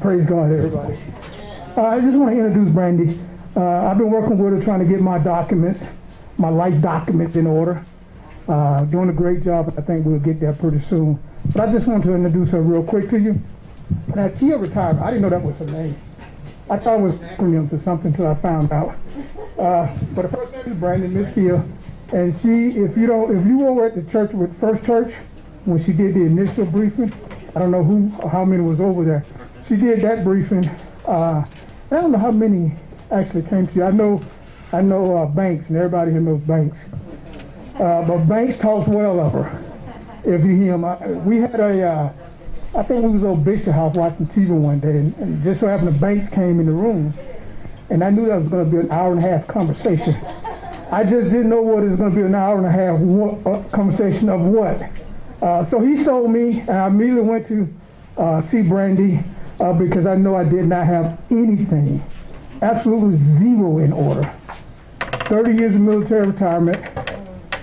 Praise God, everybody. I just want to introduce Brandy. I've been working with her trying to get my documents, my life documents in order. Doing a great job. I think we'll get there pretty soon. But I just want to introduce her real quick to you. Now, Kia retired. I didn't know that was her name. I thought it was acronym to something until I found out. But the first name is Brandy, Miss Kia. And she, if you were at the church with First Church, when she did the initial briefing, I don't know how many was over there. She did that briefing. I don't know how many actually came to you. I know Banks, and everybody here knows Banks. But Banks talks well of her. If you hear him, we had I think we was over Bishop House watching TV one day, and just so happened the Banks came in the room, and I knew that was going to be an hour and a half conversation. I just didn't know what it was going to be an hour and a half conversation of what. So he sold me, and I immediately went to see Brandy because I know I did not have anything, absolutely zero in order. 30 years of military retirement,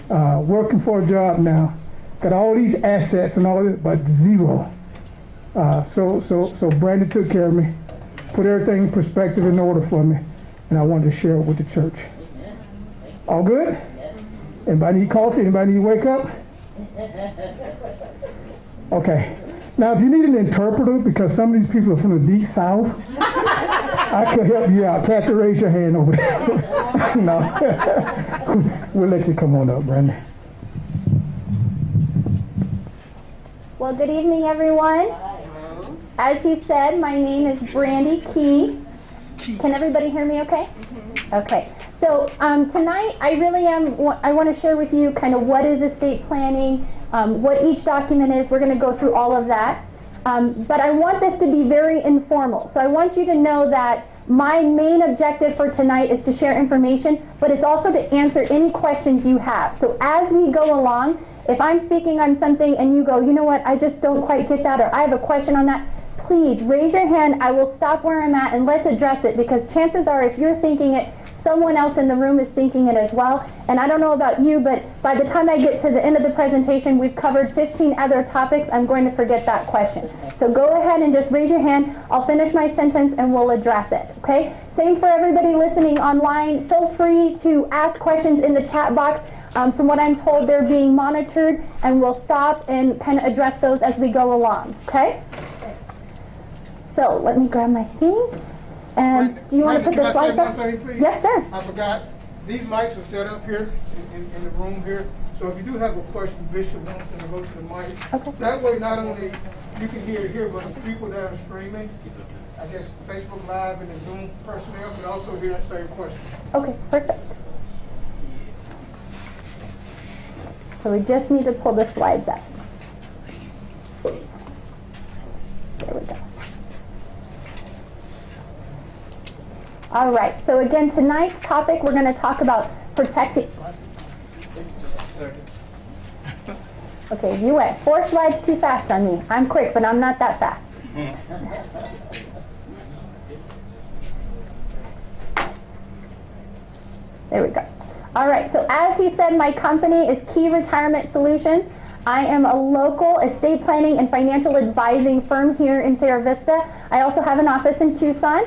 working for a job now, got all these assets and all this, but zero. So Brandy took care of me, put everything in perspective in order for me, and I wanted to share it with the church. All good? Anybody need coffee? Anybody need to wake up? Okay. Now, if you need an interpreter, because some of these people are from the deep south, I could help you out. Have to raise your hand over there. No. We'll let you come on up, Brandy. Well, good evening, everyone. As he said, my name is Brandy Key. Can everybody hear me okay? Okay. So tonight, I want to share with you kind of what is estate planning, what each document is. We're going to go through all of that. But I want this to be very informal. So I want you to know that my main objective for tonight is to share information, but it's also to answer any questions you have. So as we go along, if I'm speaking on something and you go, you know what, I just don't quite get that, or I have a question on that, please raise your hand. I will stop where I'm at and let's address it, because chances are if you're thinking it, someone else in the room is thinking it as well. And I don't know about you, but by the time I get to the end of the presentation, we've covered 15 other topics. I'm going to forget that question. So go ahead and just raise your hand. I'll finish my sentence and we'll address it. Okay? Same for everybody listening online. Feel free to ask questions in the chat box. From what I'm told, they're being monitored, and we'll stop and kind of address those as we go along. Okay? So let me grab my thing. And do you want to put the slides up? Yes, sir. I forgot. These mics are set up here in the room here. So if you do have a question, Bishop wants them to go to the mic. Okay. That way, not only you can hear it here, but the people that are streaming, I guess Facebook Live and the Zoom personnel can also hear that same question. Okay, perfect. So we just need to pull the slides up. There we go. All right, so again, tonight's topic, we're going to talk about protecting. Just a second. Okay, you went 4 slides too fast on me. I'm quick, but I'm not that fast. There we go. All right, so as he said, my company is Key Retirement Solutions. I am a local estate planning and financial advising firm here in Sierra Vista. I also have an office in Tucson.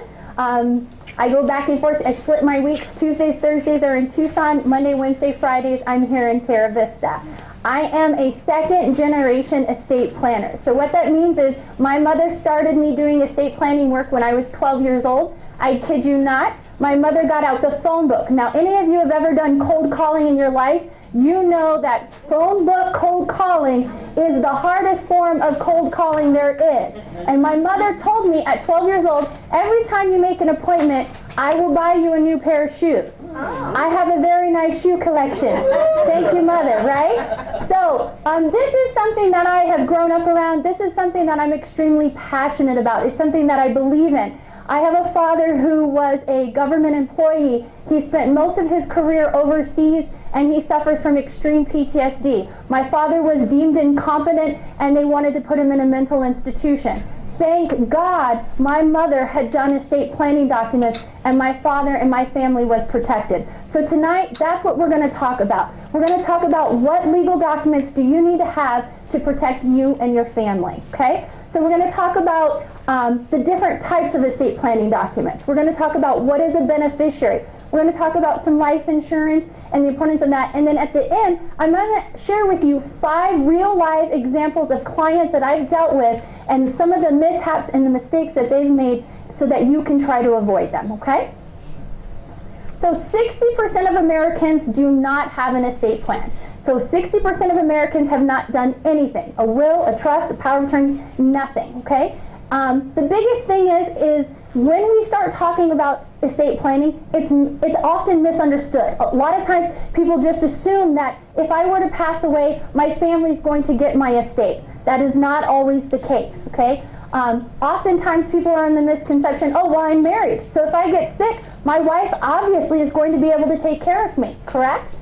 I go back and forth. I split my weeks. Tuesdays, Thursdays are in Tucson. Monday, Wednesday, Fridays, I'm here in Sierra Vista. I am a second generation estate planner. So what that means is my mother started me doing estate planning work when I was 12 years old. I kid you not. My mother got out the phone book. Now, any of you have ever done cold calling in your life, you know that phone book cold calling is the hardest form of cold calling there is. And my mother told me at 12 years old, every time you make an appointment, I will buy you a new pair of shoes. I have a very nice shoe collection. Thank you, Mother, right? So this is something that I have grown up around. This is something that I'm extremely passionate about. It's something that I believe in. I have a father who was a government employee. He spent most of his career overseas, and he suffers from extreme PTSD. My father was deemed incompetent, and they wanted to put him in a mental institution. Thank God my mother had done estate planning documents, and my father and my family was protected. So tonight, that's what we're going to talk about. We're going to talk about what legal documents do you need to have to protect you and your family, okay? So we're going to talk about the different types of estate planning documents. We're going to talk about what is a beneficiary. We're going to talk about some life insurance and the importance of that. And then at the end, I'm going to share with you 5 real-life examples of clients that I've dealt with and some of the mishaps and the mistakes that they've made so that you can try to avoid them, okay? So 60% of Americans do not have an estate plan. So 60% of Americans have not done anything. A will, a trust, a power of attorney, nothing, okay? The biggest thing is when we start talking about estate planning, it's often misunderstood. A lot of times people just assume that if I were to pass away, my family's going to get my estate. That is not always the case, okay? Oftentimes people are in the misconception, oh, well, I'm married, so if I get sick, my wife obviously is going to be able to take care of me, correct?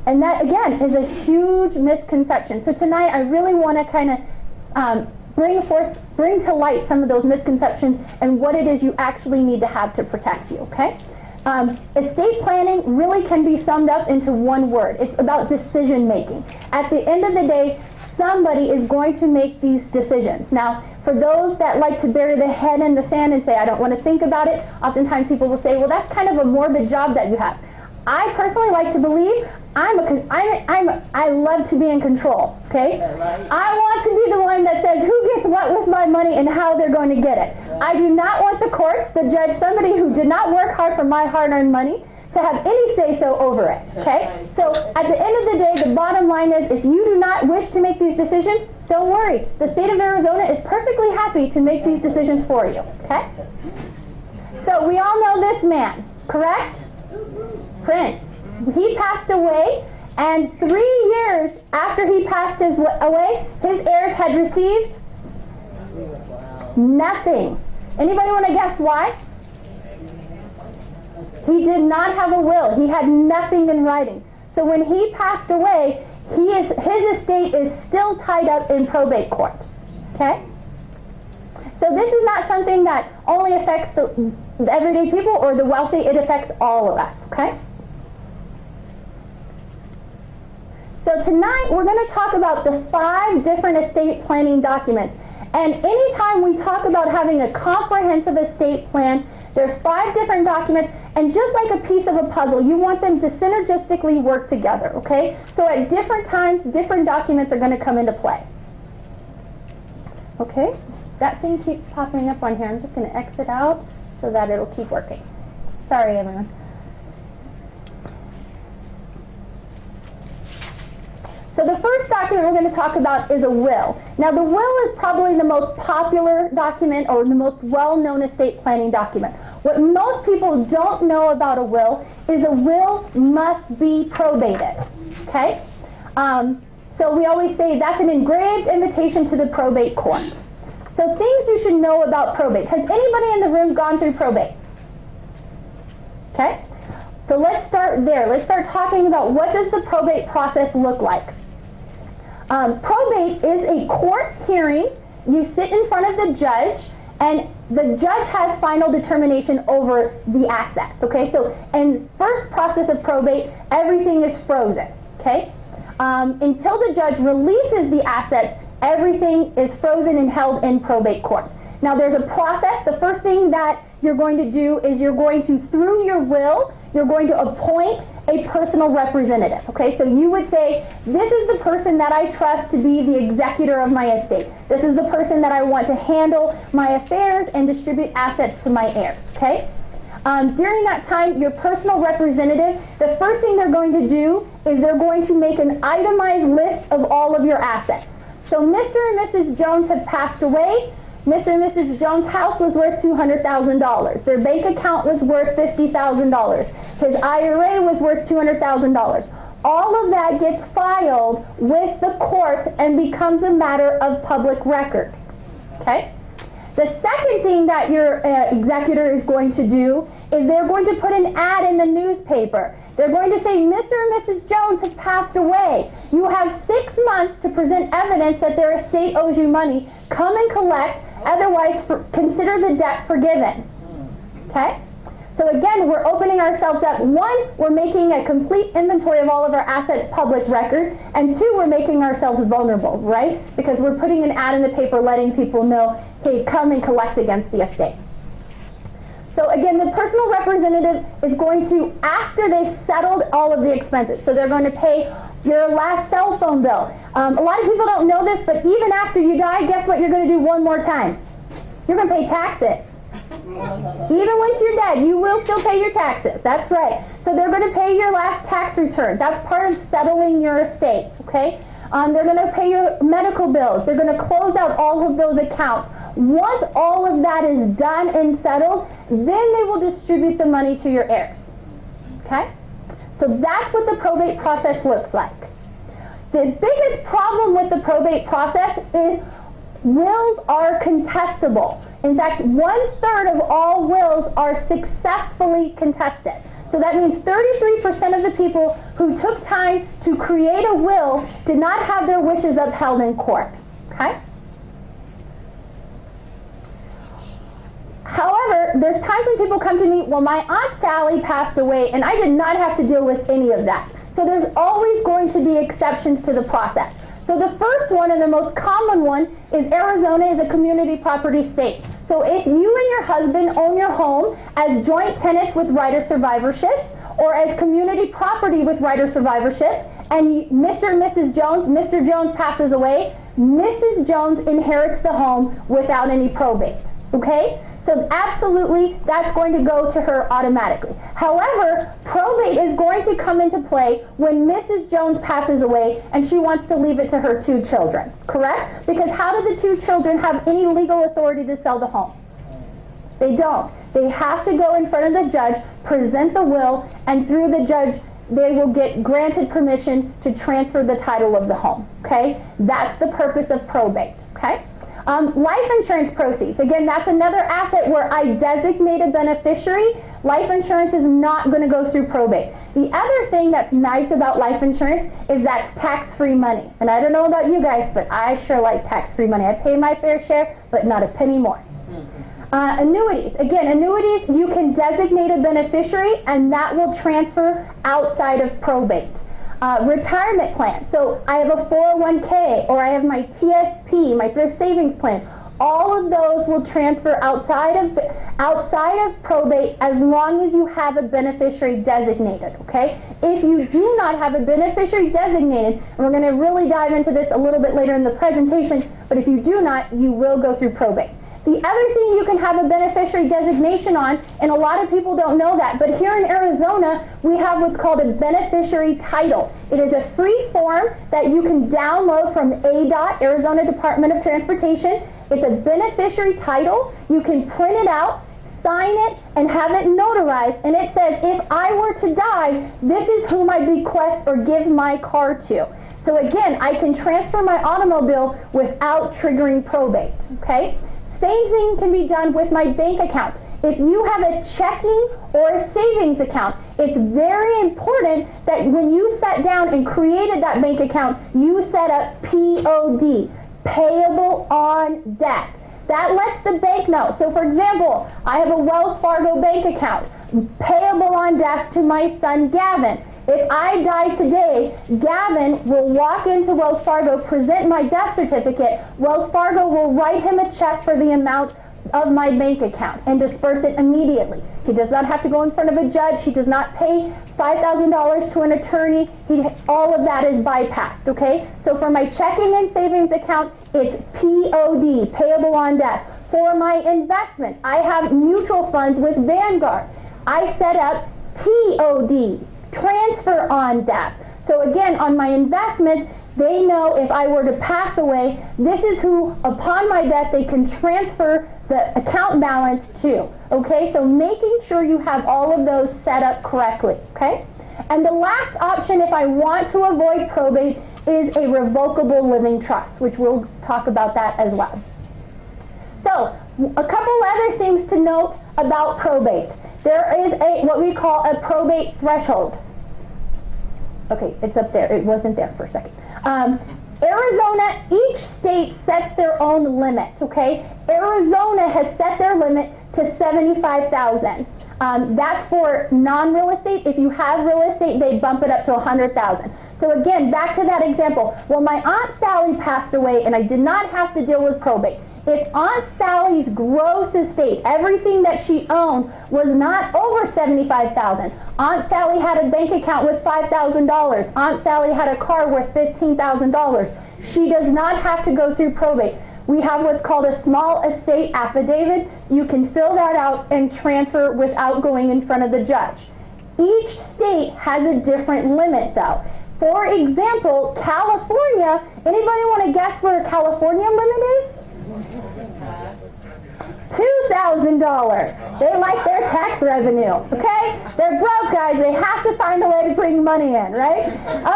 And that, again, is a huge misconception. So tonight I really want to kind of bring to light some of those misconceptions and what it is you actually need to have to protect you, okay? Estate planning really can be summed up into one word. It's about decision making. At the end of the day, somebody is going to make these decisions. Now, for those that like to bury the head in the sand and say, I don't want to think about it, oftentimes people will say, well, that's kind of a morbid job that you have. I personally like to believe I love to be in control, okay? I want to be the one that says who gets what with my money and how they're going to get it. I do not want the courts to judge somebody who did not work hard for my hard-earned money to have any say-so over it, okay? So at the end of the day, the bottom line is if you do not wish to make these decisions, don't worry. The state of Arizona is perfectly happy to make these decisions for you, okay? So we all know this man, correct? Prince. He passed away, and 3 years after he passed away, his heirs had received nothing. Anybody want to guess why? He did not have a will. He had nothing in writing. So when he passed away, his estate is still tied up in probate court. Okay? So this is not something that only affects the everyday people or the wealthy. It affects all of us. Okay? So tonight we're going to talk about the 5 different estate planning documents. And anytime we talk about having a comprehensive estate plan, there's 5 different documents, and just like a piece of a puzzle, you want them to synergistically work together, okay? So at different times, different documents are going to come into play. Okay, that thing keeps popping up on here. I'm just going to exit out so that it'll keep working. Sorry, everyone. So the first document we're going to talk about is a will. Now the will is probably the most popular document or the most well-known estate planning document. What most people don't know about a will is a will must be probated. Okay? So we always say that's an engraved invitation to the probate court. So things you should know about probate. Has anybody in the room gone through probate? Okay? So let's start there. Let's start talking about what does the probate process look like. Probate is a court hearing. You sit in front of the judge, and the judge has final determination over the assets. Okay, so in first process of probate, everything is frozen. Okay, until the judge releases the assets, everything is frozen and held in probate court. Now there's a process. The first thing that you're going to do is you're going to, through your will, you're going to appoint a personal representative. Okay, so you would say, this is the person that I trust to be the executor of my estate. This is the person that I want to handle my affairs and distribute assets to my heirs. Okay? During that time, your personal representative, the first thing they're going to do is they're going to make an itemized list of all of your assets. So Mr. and Mrs. Jones have passed away. Mr. and Mrs. Jones' house was worth $200,000. Their bank account was worth $50,000. His IRA was worth $200,000. All of that gets filed with the court and becomes a matter of public record. Okay? The second thing that your executor is going to do is they're going to put an ad in the newspaper. They're going to say, Mr. and Mrs. Jones have passed away. You have 6 months to present evidence that their estate owes you money. Come and collect. Otherwise, consider the debt forgiven. Okay? So again, we're opening ourselves up. One, we're making a complete inventory of all of our assets public record. And two, we're making ourselves vulnerable, right? Because we're putting an ad in the paper letting people know, hey, come and collect against the estate. So again, the personal representative is going to, after they've settled all of the expenses, so they're going to pay your last cell phone bill. A lot of people don't know this, but even after you die, guess what you're going to do one more time? You're going to pay taxes. Even once you're dead, you will still pay your taxes. That's right. So they're going to pay your last tax return. That's part of settling your estate, okay? They're going to pay your medical bills. They're going to close out all of those accounts. Once all of that is done and settled, then they will distribute the money to your heirs. Okay? So that's what the probate process looks like. The biggest problem with the probate process is wills are contestable. In fact, 1/3 of all wills are successfully contested. So that means 33% of the people who took time to create a will did not have their wishes upheld in court. Okay? However, there's times when people come to me, well, my Aunt Sally passed away and I did not have to deal with any of that. So there's always going to be exceptions to the process. So the first one and the most common one is Arizona is a community property state. So if you and your husband own your home as joint tenants with right of survivorship or as community property with right of survivorship, and Mr. and Mrs. Jones, Mr. Jones passes away, Mrs. Jones inherits the home without any probate. Okay? So absolutely, that's going to go to her automatically. However, probate is going to come into play when Mrs. Jones passes away and she wants to leave it to her 2 children, correct? Because how do the 2 children have any legal authority to sell the home? They don't. They have to go in front of the judge, present the will, and through the judge, they will get granted permission to transfer the title of the home, okay? That's the purpose of probate, okay? Life insurance proceeds. Again, that's another asset where I designate a beneficiary. Life insurance is not going to go through probate. The other thing that's nice about life insurance is that's tax-free money. And I don't know about you guys, but I sure like tax-free money. I pay my fair share, but not a penny more. Annuities. Again, annuities, you can designate a beneficiary, and that will transfer outside of probate. Retirement plan. So I have a 401k or I have my TSP, my thrift savings plan. All of those will transfer outside of probate as long as you have a beneficiary designated, okay? If you do not have a beneficiary designated, and we're going to really dive into this a little bit later in the presentation, but if you do not, you will go through probate. The other thing you can have a beneficiary designation on, and a lot of people don't know that, but here in Arizona, we have what's called a beneficiary title. It is a free form that you can download from ADOT, Arizona Department of Transportation. It's a beneficiary title. You can print it out, sign it, and have it notarized, and it says, if I were to die, this is whom I bequest or give my car to. So again, I can transfer my automobile without triggering probate, okay? Same thing can be done with my bank account. If you have a checking or a savings account, it's very important that when you sat down and created that bank account, you set up POD, payable on death. That lets the bank know. So for example, I have a Wells Fargo bank account, payable on death to my son Gavin. If I die today, Gavin will walk into Wells Fargo, present my death certificate. Wells Fargo will write him a check for the amount of my bank account and disperse it immediately. He does not have to go in front of a judge. He does not pay $5,000 to an attorney. All of that is bypassed, okay? So for my checking and savings account, it's POD, payable on death. For my investment, I have mutual funds with Vanguard. I set up TOD, transfer on death. So again, on my investments, they know if I were to pass away, this is who, upon my death, they can transfer the account balance to. Okay, so making sure you have all of those set up correctly. Okay, and the last option, if I want to avoid probate, is a revocable living trust, which we'll talk about that as well. So, a couple other things to note about probate. There is what we call a probate threshold. Okay, it's up there. It wasn't there for a second. Arizona, each state sets their own limit, okay? Arizona has set their limit to $75,000. That's for non-real estate. If you have real estate, they bump it up to $100,000. So again, back to that example. Well, my Aunt Sally passed away and I did not have to deal with probate. If Aunt Sally's gross estate, everything that she owned, was not over $75,000, Aunt Sally had a bank account with $5,000, Aunt Sally had a car worth $15,000, she does not have to go through probate. We have what's called a small estate affidavit. You can fill that out and transfer without going in front of the judge. Each state has a different limit though. For example, California, anybody want to guess what a California limit is? $2,000. They like their tax revenue, okay? They're broke, guys. They have to find a way to bring money in, right?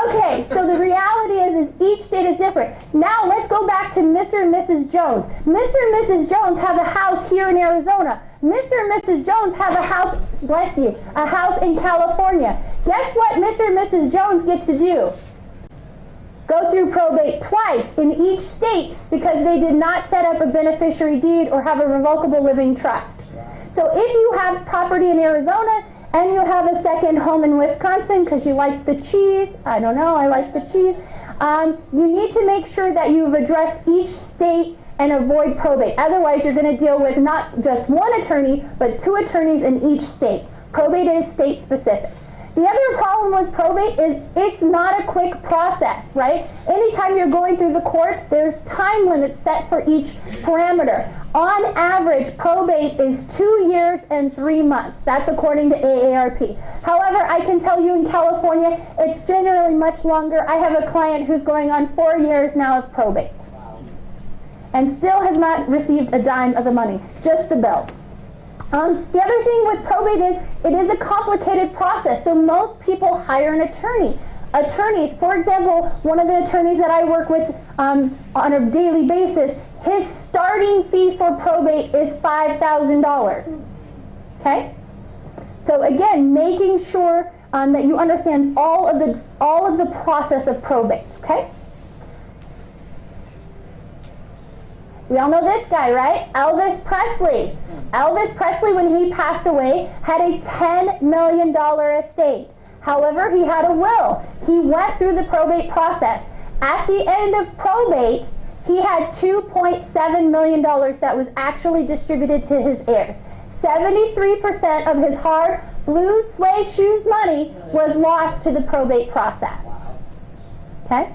Okay, so the reality is each state is different. Now let's go back to Mr. and Mrs. Jones. Mr. and Mrs. Jones have a house here in Arizona. Mr. and Mrs. Jones have a house, bless you, a house in California. Guess what Mr. and Mrs. Jones get to do? Go through probate twice in each state because they did not set up a beneficiary deed or have a revocable living trust. So if you have property in Arizona and you have a second home in Wisconsin because you like the cheese, I don't know, I like the cheese, you need to make sure that you've addressed each state and avoid probate. Otherwise, you're going to deal with not just one attorney, but 2 attorneys in each state. Probate is state specific. The other problem with probate is it's not a quick process, right? Anytime you're going through the courts, there's time limits set for each parameter. On average, probate is 2 years and 3 months. That's according to AARP. However, I can tell you in California, it's generally much longer. I have a client who's going on 4 years now of probate and still has not received a dime of the money, just the bills. The other thing with probate is it is a complicated process, so most people hire an attorney. Attorneys, for example, one of the attorneys that I work with on a daily basis, his starting fee for probate is $5,000. Okay? So again, making sure that you understand all of the process of probate. Okay? We all know this guy, right? Elvis Presley. Elvis Presley, when he passed away, had a $10 million estate. However, he had a will. He went through the probate process. At the end of probate, he had $2.7 million that was actually distributed to his heirs. 73% of his hard blue suede shoes money was lost to the probate process. Okay?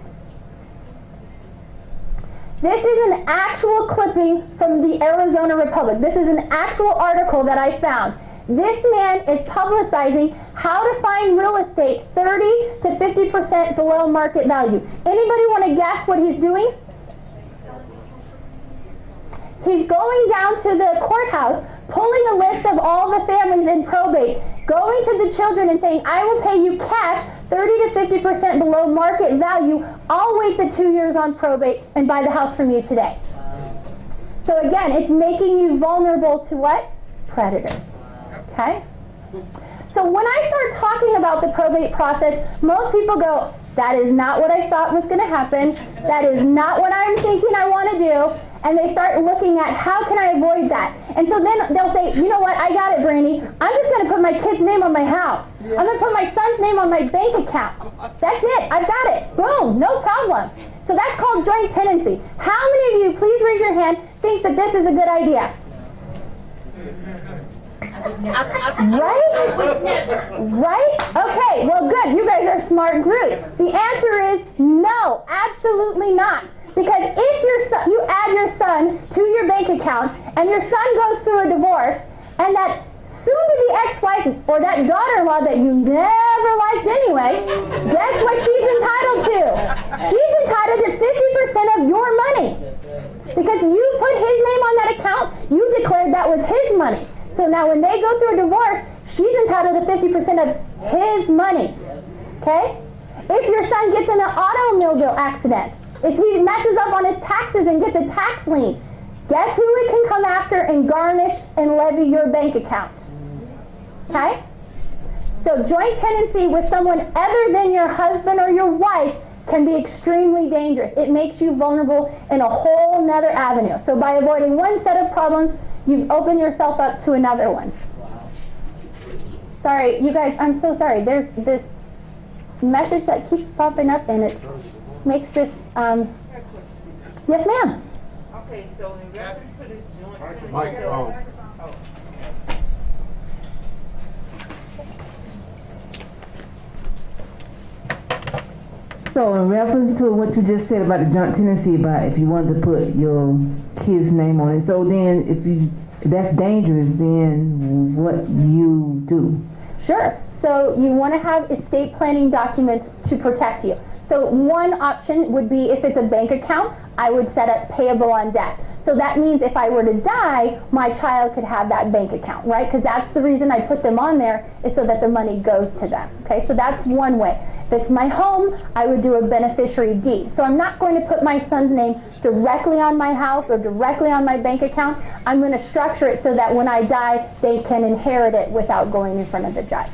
This is an actual clipping from the Arizona Republic. This is an actual article that I found. This man is publicizing how to find real estate 30 to 50% below market value. Anybody want to guess what he's doing? He's going down to the courthouse, pulling a list of all the families in probate, going to the children and saying, I will pay you cash 30 to 50% below market value. I'll wait the 2 years on probate and buy the house from you today. So again, it's making you vulnerable to what? Predators. Okay? So when I start talking about the probate process, most people go, that is not what I thought was going to happen. That is not what I'm thinking I want to do. And they start looking at how can I avoid that. And so then they'll say, you know what, I got it, Brandy. I'm just going to put my kid's name on my house. I'm going to put my son's name on my bank account. That's it. I've got it. Boom. No problem. So that's called joint tenancy. How many of you, please raise your hand, think that this is a good idea? Right? Right? Okay, well good. You guys are a smart group. The answer is no, absolutely not. Because if you add your son to your bank account and your son goes through a divorce and that soon-to-be ex-wife or that daughter-in-law that you never liked anyway, guess what she's entitled to? She's entitled to 50% of your money. Because you put his name on that account, you declared that was his money. So now when they go through a divorce, she's entitled to 50% of his money. Okay? If your son gets in an automobile accident, if he messes up on his taxes and gets a tax lien, guess who it can come after and garnish and levy your bank account? Okay? So joint tenancy with someone other than your husband or your wife can be extremely dangerous. It makes you vulnerable in a whole nother avenue. So by avoiding one set of problems, you've opened yourself up to another one. Sorry, you guys, I'm so sorry. There's this message that keeps popping up and it makes this, yes ma'am. Okay, so in reference to this joint Microphone. So in reference to what you just said about the joint tenancy, about if you wanted to put your kid's name on it, so then if that's dangerous, then what you do? Sure. So you want to have estate planning documents to protect you. So one option would be if it's a bank account, I would set up payable on death. So that means if I were to die, my child could have that bank account, right? Because that's the reason I put them on there, is so that the money goes to them. Okay, so that's one way. If it's my home, I would do a beneficiary deed. So I'm not going to put my son's name directly on my house or directly on my bank account. I'm going to structure it so that when I die, they can inherit it without going in front of the judge.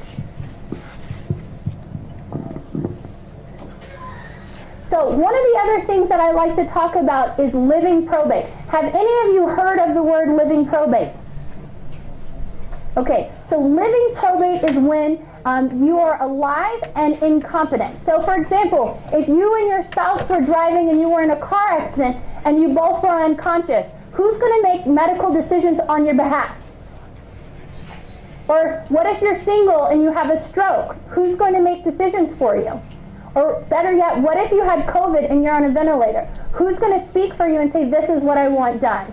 So one of the other things that I like to talk about is living probate. Have any of you heard of the word living probate? Okay, so living probate is when you are alive and incompetent. So for example, if you and your spouse were driving and you were in a car accident and you both were unconscious, who's going to make medical decisions on your behalf? Or what if you're single and you have a stroke? Who's going to make decisions for you? Or better yet, what if you had COVID and you're on a ventilator? Who's going to speak for you and say, this is what I want done?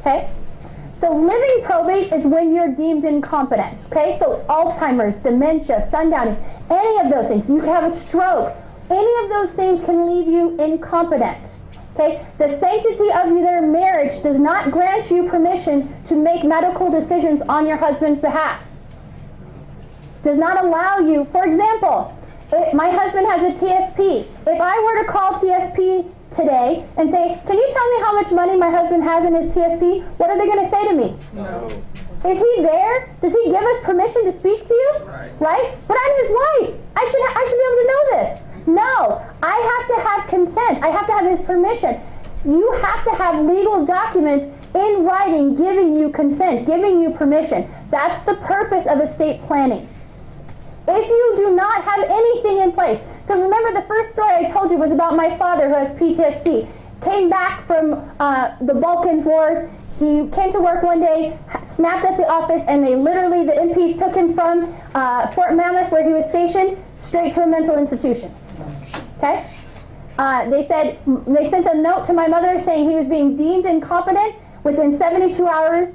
Okay? So living probate is when you're deemed incompetent. Okay? So Alzheimer's, dementia, sundowning, any of those things. You can have a stroke. Any of those things can leave you incompetent. Okay? The sanctity of their marriage does not grant you permission to make medical decisions on your husband's behalf. Does not allow you, for example, if my husband has a TSP. If I were to call TSP today and say, can you tell me how much money my husband has in his TSP? What are they going to say to me? No. Is he there? Does he give us permission to speak to you? Right? But I'm his wife. I should be able to know this. No. I have to have consent. I have to have his permission. You have to have legal documents in writing giving you consent, giving you permission. That's the purpose of estate planning. If you do not have anything in place, so remember the first story I told you was about my father who has PTSD. Came back from the Balkans Wars. He came to work one day, snapped at the office, and they literally, the MPs took him from Fort Mammoth, where he was stationed, straight to a mental institution. Okay? They sent a note to my mother saying he was being deemed incompetent. Within 72 hours,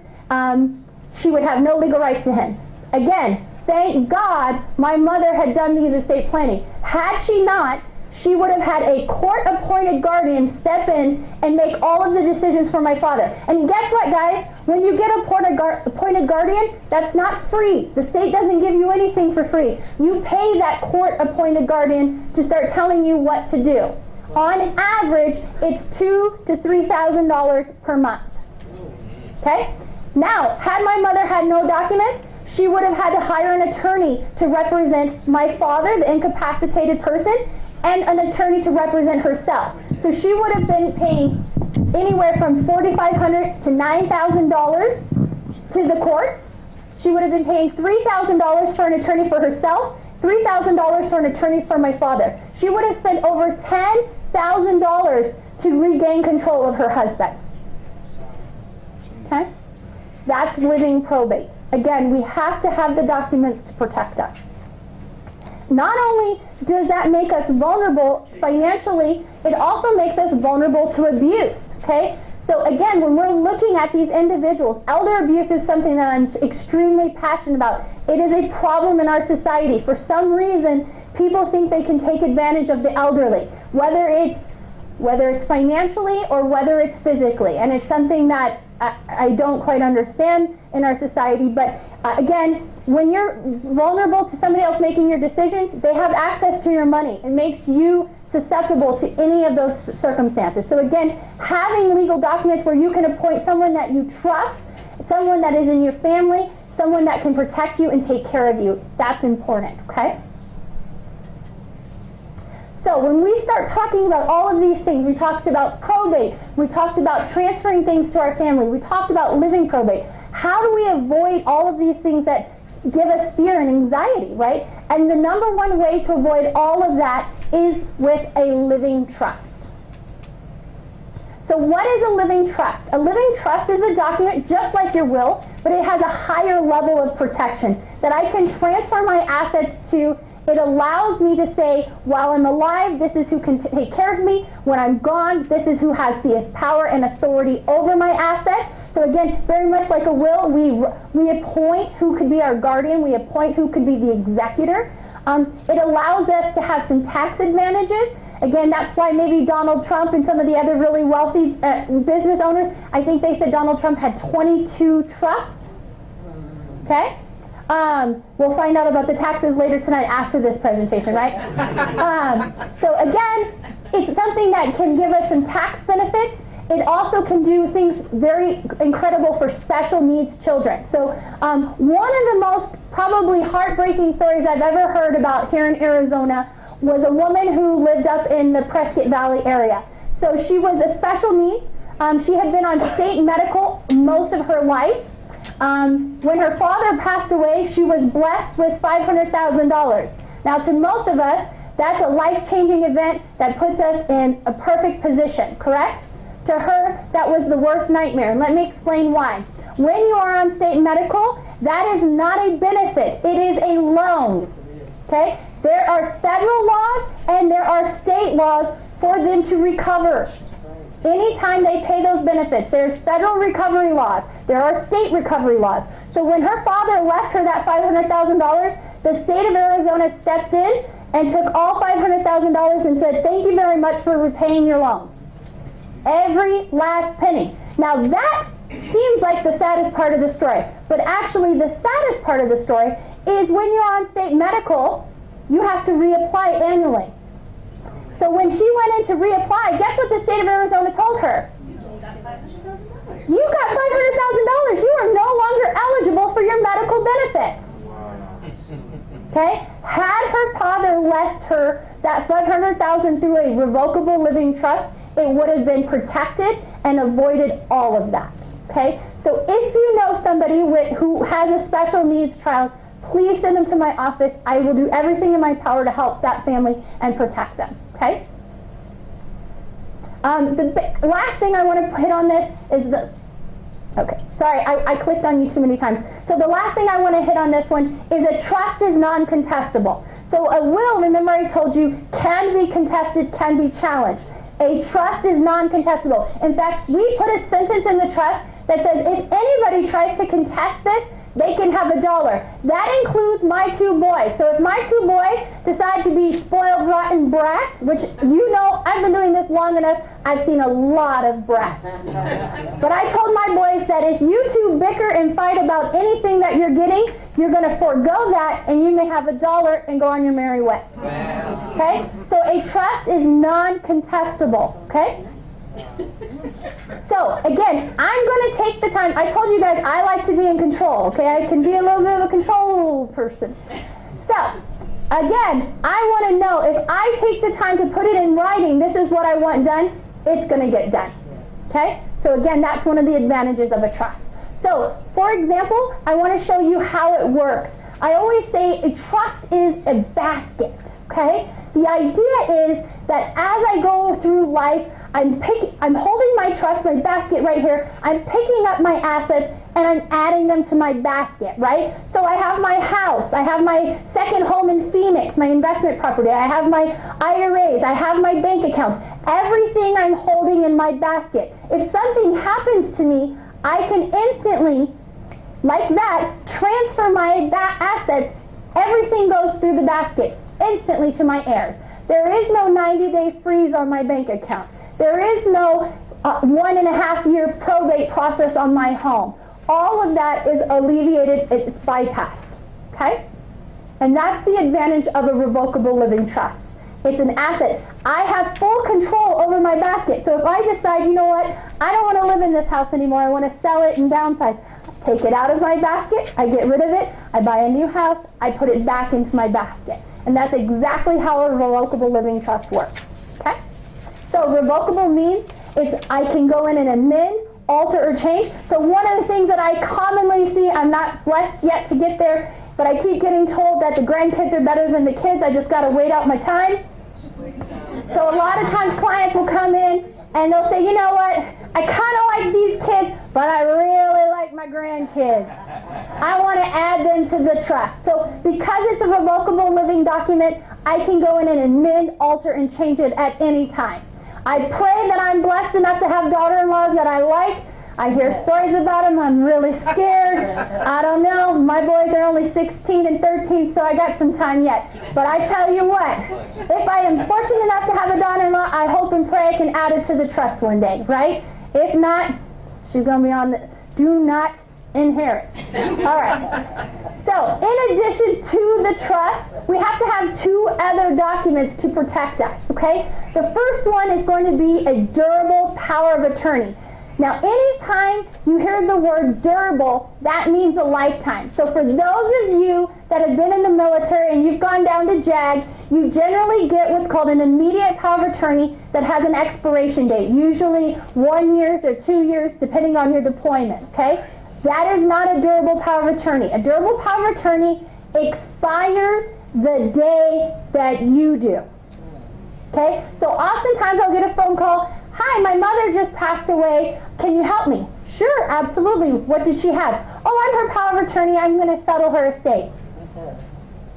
she would have no legal rights to him. Again, thank God my mother had done these estate planning. Had she not, she would have had a court-appointed guardian step in and make all of the decisions for my father. And guess what, guys? When you get appointed guardian, that's not free. The state doesn't give you anything for free. You pay that court-appointed guardian to start telling you what to do. On average, it's $2,000 to $3,000 per month. Okay? Now, had my mother had no documents, she would have had to hire an attorney to represent my father, the incapacitated person, and an attorney to represent herself. So she would have been paying anywhere from $4,500 to $9,000 to the courts. She would have been paying $3,000 for an attorney for herself, $3,000 for an attorney for my father. She would have spent over $10,000 to regain control of her husband. Okay? That's living probate. Again, we have to have the documents to protect us. Not only does that make us vulnerable financially, it also makes us vulnerable to abuse, okay? So again, when we're looking at these individuals, elder abuse is something that I'm extremely passionate about. It is a problem in our society. For some reason, people think they can take advantage of the elderly, whether it's financially or whether it's physically. And it's something that I don't quite understand in our society. But again, when you're vulnerable to somebody else making your decisions, they have access to your money. It makes you susceptible to any of those circumstances. So again, having legal documents where you can appoint someone that you trust, someone that is in your family, someone that can protect you and take care of you, that's important, okay? So when we start talking about all of these things, we talked about probate, we talked about transferring things to our family, we talked about living probate. how do we avoid all of these things that give us fear and anxiety, right? And the number one way to avoid all of that is with a living trust. So what is a living trust? A living trust is a document just like your will, but it has a higher level of protection that I can transfer my assets to. It allows me to say, while I'm alive, this is who can take care of me. When I'm gone, this is who has the power and authority over my assets. So again, very much like a will, we appoint who could be our guardian. We appoint who could be the executor. It allows us to have some tax advantages. Again, that's why maybe Donald Trump and some of the other really wealthy business owners, I think they said Donald Trump had 22 trusts. Okay? We'll find out about the taxes later tonight after this presentation, right? So again, it's something that can give us some tax benefits. It also can do things very incredible for special needs children. So one of the most probably heartbreaking stories I've ever heard about here in Arizona was a woman who lived up in the Prescott Valley area. So she was a special needs. She had been on state medical most of her life. When her father passed away, she was blessed with $500,000. Now, to most of us, that's a life-changing event that puts us in a perfect position, correct? To her, that was the worst nightmare. And let me explain why. When you are on state medical, that is not a benefit. It is a loan. Okay? There are federal laws and there are state laws for them to recover. Anytime they pay those benefits, there's federal recovery laws. There are state recovery laws. So when her father left her that $500,000, the state of Arizona stepped in and took all $500,000 and said, thank you very much for repaying your loan. Every last penny. Now that seems like the saddest part of the story, but actually the saddest part of the story is when you're on state medical, you have to reapply annually. So when she went in to reapply, guess what the state of Arizona told her? You got $500,000. You are no longer eligible for your medical benefits. Okay? Had her father left her that $500,000 through a revocable living trust, it would have been protected and avoided all of that. Okay? So if you know somebody who has a special needs child, please send them to my office. I will do everything in my power to help that family and protect them. Okay? The last thing I want to hit on this is the... Okay, sorry, I clicked on you too many times. So the last thing I want to hit on this one is a trust is non-contestable. So a will, remember I told you, can be contested, can be challenged. A trust is non-contestable. In fact, we put a sentence in the trust that says if anybody tries to contest this, they can have $1. That includes my 2 boys. So if my 2 boys decide to be spoiled, rotten brats, which you know, I've been doing this long enough, I've seen a lot of brats. But I told my boys that if you 2 bicker and fight about anything that you're getting, you're going to forego that and you may have $1 and go on your merry way. Okay? So a trust is non-contestable. Okay? So, again, I'm going to take the time. I told you guys I like to be in control, okay? I can be a little bit of a control person. So, again, I want to know if I take the time to put it in writing, this is what I want done, it's going to get done. Okay? So, again, that's one of the advantages of a trust. So, for example, I want to show you how it works. I always say a trust is a basket, okay? The idea is that as I go through life, I'm holding my trust, my basket right here. I'm picking up my assets and I'm adding them to my basket, right? So I have my house. I have my second home in Phoenix, my investment property. I have my IRAs. I have my bank accounts. Everything I'm holding in my basket. If something happens to me, I can instantly, like that, transfer my assets. Everything goes through the basket instantly to my heirs. There is no 90-day freeze on my bank account. There is no 1.5-year probate process on my home. All of that is alleviated, it's bypassed, okay? And that's the advantage of a revocable living trust. It's an asset. I have full control over my basket. So if I decide, you know what, I don't want to live in this house anymore, I want to sell it and downsize, take it out of my basket, I get rid of it, I buy a new house, I put it back into my basket. And that's exactly how a revocable living trust works, okay? So revocable means I can go in and amend alter or change. So one of the things that I commonly see, I'm not blessed yet to get there, but I keep getting told that the grandkids are better than the kids. I just got to wait out my time. So a lot of times clients will come in and they'll say, you know what, I kind of like these kids, but I really like my grandkids. I want to add them to the trust. So because it's a revocable living document, I can go in and amend, alter, and change it at any time. I pray that I'm blessed enough to have daughter-in-laws that I like. I hear stories about them. I'm really scared. I don't know. My boys are only 16 and 13, so I got some time yet. But I tell you what, if I am fortunate enough to have a daughter-in-law, I hope and pray I can add her to the trust one day, right? If not, she's going to be on the do not inherit. All right. So in addition to the trust, we have to have two other documents to protect us, okay? The first one is going to be a durable power of attorney. Now, anytime you hear the word durable, that means a lifetime. So for those of you that have been in the military and you've gone down to JAG, you generally get what's called an immediate power of attorney that has an expiration date, usually 1 year or 2 years, depending on your deployment, okay? That is not a durable power of attorney. A durable power of attorney expires the day that you do, okay? So oftentimes I'll get a phone call, hi, my mother just passed away. Can you help me? Sure, absolutely. What did she have? Oh, I'm her power of attorney. I'm going to settle her estate.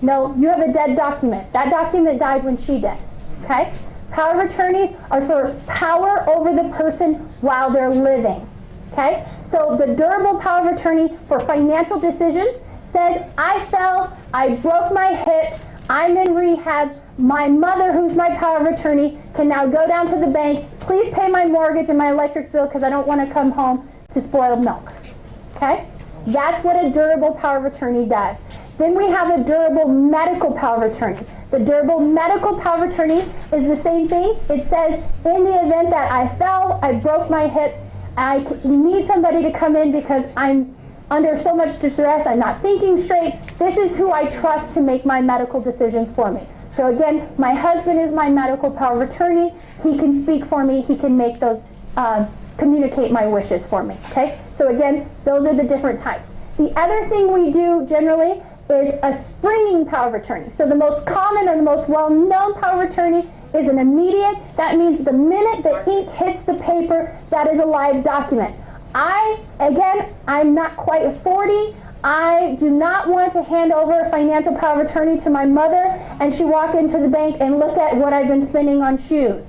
No, you have a dead document. That document died when she did. Okay? Power of attorneys are for power over the person while they're living. Okay? So the durable power of attorney for financial decisions says, I fell, I broke my hip, I'm in rehab, my mother, who's my power of attorney, can now go down to the bank, please pay my mortgage and my electric bill because I don't want to come home to spoiled milk. Okay? That's what a durable power of attorney does. Then we have a durable medical power of attorney. The durable medical power of attorney is the same thing. It says, in the event that I fell, I broke my hip, I need somebody to come in because I'm under so much distress, I'm not thinking straight. This is who I trust to make my medical decisions for me. So again, my husband is my medical power of attorney. He can speak for me. He can make those, communicate my wishes for me. Okay? So again, those are the different types. The other thing we do generally is a springing power of attorney. So the most common or the most well-known power of attorney is an immediate. That means the minute the ink hits the paper, that is a live document. I'm not quite 40. I do not want to hand over a financial power of attorney to my mother and she walk into the bank and look at what I've been spending on shoes.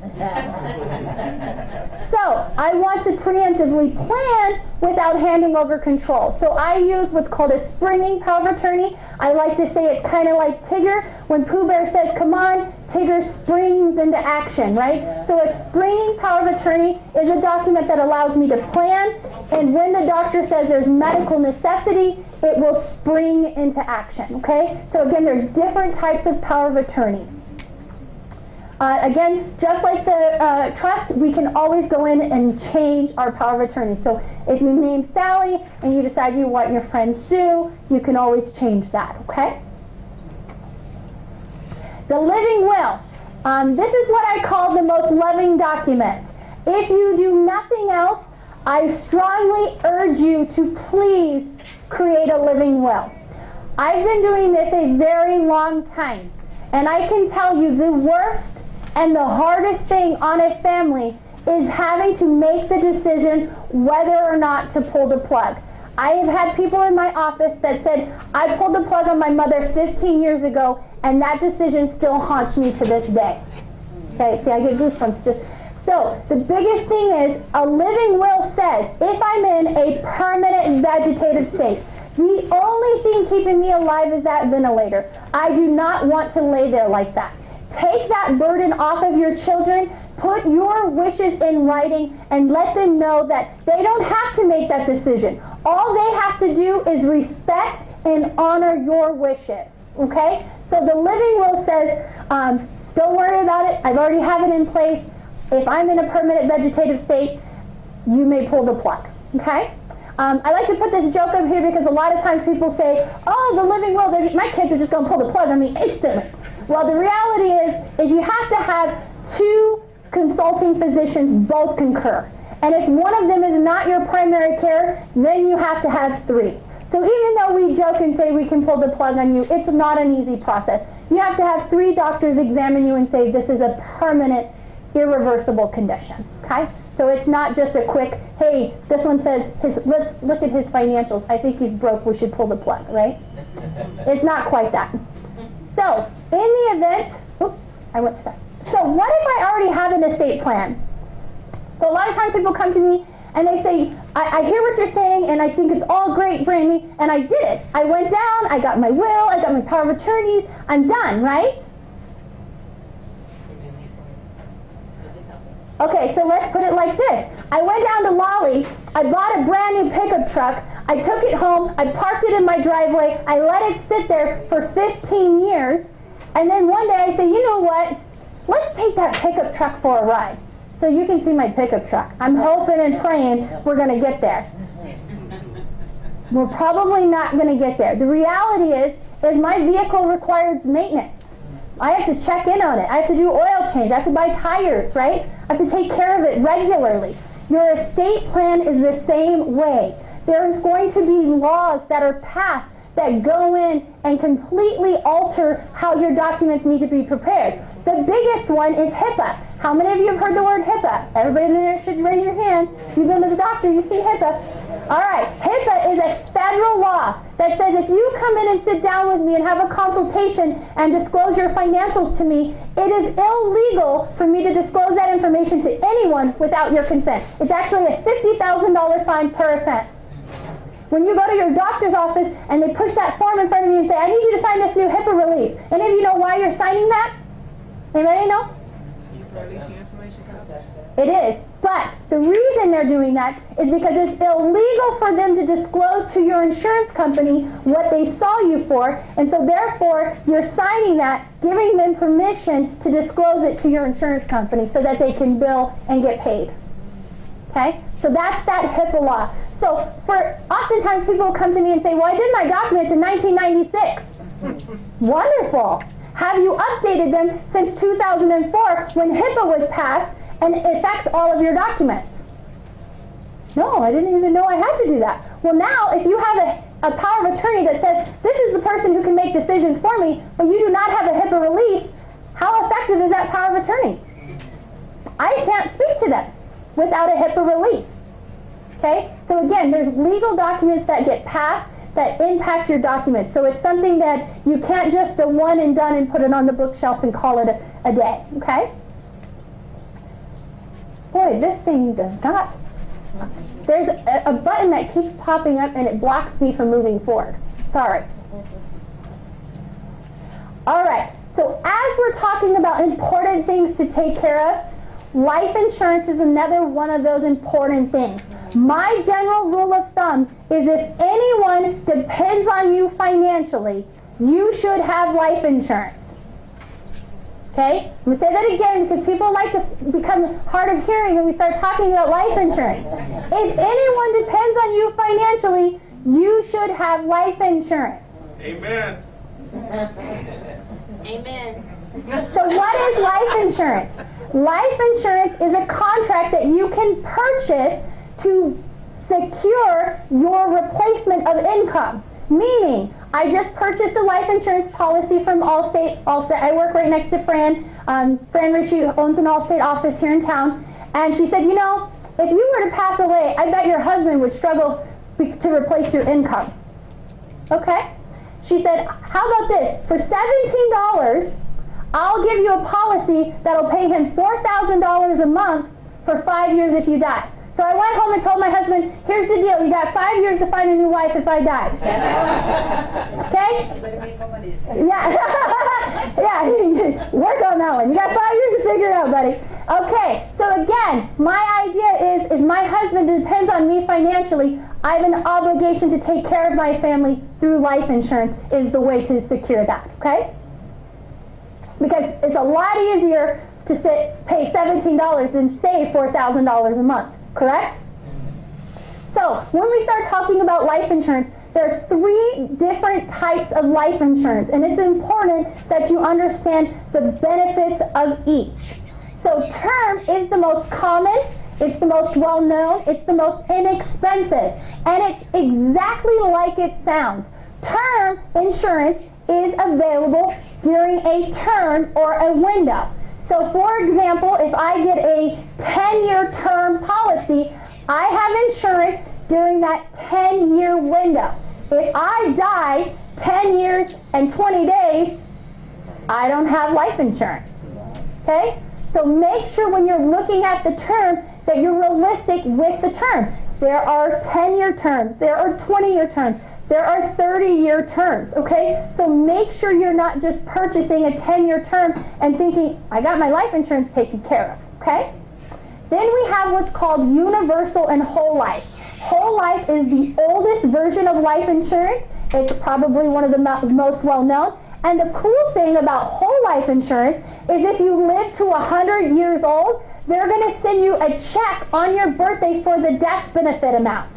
So I want to preemptively plan without handing over control. So I use what's called a springing power of attorney. I like to say it's kind of like Tigger. When Pooh Bear says, come on, Tigger springs into action, right? So a springing power of attorney is a document that allows me to plan, and when the doctor says there's medical necessity, it will spring into action, okay? So again, there's different types of power of attorneys. Again, just like the trust, we can always go in and change our power of attorney. So if you name Sally and you decide you want your friend Sue, you can always change that, okay? The living will. This is what I call the most loving document. If you do nothing else, I strongly urge you to please create a living will. I've been doing this a very long time, and I can tell you the worst and the hardest thing on a family is having to make the decision whether or not to pull the plug. I have had people in my office that said, I pulled the plug on my mother 15 years ago, and that decision still haunts me to this day. Okay, see, I get goosebumps just. So, the biggest thing is, a living will says, if I'm in a permanent vegetative state, the only thing keeping me alive is that ventilator. I do not want to lay there like that. Take that burden off of your children, put your wishes in writing, and let them know that they don't have to make that decision. All they have to do is respect and honor your wishes, okay? So the living will says, don't worry about it, I've already have it in place. If I'm in a permanent vegetative state, you may pull the plug, okay? I like to put this joke up here because a lot of times people say, oh, the living will, my kids are just going to pull the plug on me instantly. Well, the reality is you have to have two consulting physicians both concur. And if one of them is not your primary care, then you have to have 3. So even though we joke and say we can pull the plug on you, it's not an easy process. You have to have 3 doctors examine you and say this is a permanent, irreversible condition. Okay? So it's not just a quick, hey, this one says, let's look at his financials. I think he's broke. We should pull the plug, right? It's not quite that. So in the event, oops, I went to that. So what if I already have an estate plan? So a lot of times people come to me and they say, I hear what you're saying and I think it's all great, Brandy, and I did it. I went down, I got my will, I got my power of attorneys, I'm done, right? Okay, so let's put it like this. I went down to Lolly, I bought a brand new pickup truck, I took it home, I parked it in my driveway, I let it sit there for 15 years, and then one day I say, you know what, let's take that pickup truck for a ride. So you can see my pickup truck. I'm hoping and praying we're going to get there. We're probably not going to get there. The reality is my vehicle requires maintenance. I have to check in on it. I have to do oil change. I have to buy tires, right? I have to take care of it regularly. Your estate plan is the same way. There's going to be laws that are passed that go in and completely alter how your documents need to be prepared. The biggest one is HIPAA. How many of you have heard the word HIPAA? Everybody in there should raise your hand. You've been to the doctor, you see HIPAA. All right, HIPAA is a federal law that says if you come in and sit down with me and have a consultation and disclose your financials to me, it is illegal for me to disclose that information to anyone without your consent. It's actually a $50,000 fine per offense. When you go to your doctor's office and they push that form in front of you and say, I need you to sign this new HIPAA release. Any of you know why you're signing that? Anybody know? It is. But the reason they're doing that is because it's illegal for them to disclose to your insurance company what they saw you for. And so therefore, you're signing that, giving them permission to disclose it to your insurance company so that they can bill and get paid. Okay? So that's that HIPAA law. So oftentimes people come to me and say, well, I did my documents in 1996. Wonderful. Have you updated them since 2004 when HIPAA was passed and it affects all of your documents? No, I didn't even know I had to do that. Well, now if you have a power of attorney that says, this is the person who can make decisions for me, but you do not have a HIPAA release, how effective is that power of attorney? I can't speak to them without a HIPAA release. Okay? So again, there's legal documents that get passed that impact your documents. So it's something that you can't just a one and done and put it on the bookshelf and call it a day. Okay? Boy, this thing does not. There's a button that keeps popping up and it blocks me from moving forward. Sorry. All right. So as we're talking about important things to take care of, life insurance is another one of those important things. My general rule of thumb is if anyone depends on you financially, you should have life insurance. Okay? I'm going to say that again because people like to become hard of hearing when we start talking about life insurance. If anyone depends on you financially, you should have life insurance. Amen. Amen. So what is life insurance? Life insurance is a contract that you can purchase to secure your replacement of income. Meaning, I just purchased a life insurance policy from Allstate. I work right next to Fran. Fran Ritchie owns an Allstate office here in town. And she said, you know, if you were to pass away, I bet your husband would struggle to replace your income. Okay? She said, how about this? For $17, I'll give you a policy that'll pay him $4,000 a month for 5 years if you die. So I went home and told my husband, here's the deal. You got 5 years to find a new wife if I die. Okay? Yeah. Yeah. Work on that one. You got 5 years to figure it out, buddy. Okay. So again, my idea is if my husband depends on me financially, I have an obligation to take care of my family through life insurance is the way to secure that. Okay? Because it's a lot easier to pay $17 than save $4,000 a month. Correct? So, when we start talking about life insurance, there's 3 different types of life insurance, and it's important that you understand the benefits of each. So, term is the most common, It's the most well-known, it's the most inexpensive, and it's exactly like it sounds. Term insurance is available during a term or a window. So for example, if I get a 10-year term policy, I have insurance during that 10-year window. If I die 10 years and 20 days, I don't have life insurance. Okay? So make sure when you're looking at the term that you're realistic with the term. There are 10-year terms, there are 20-year terms, there are 30-year terms, okay? So make sure you're not just purchasing a 10-year term and thinking, I got my life insurance taken care of, okay? Then we have what's called universal and whole life. Whole life is the oldest version of life insurance. It's probably one of the most well-known. And the cool thing about whole life insurance is if you live to 100 years old, they're going to send you a check on your birthday for the death benefit amount.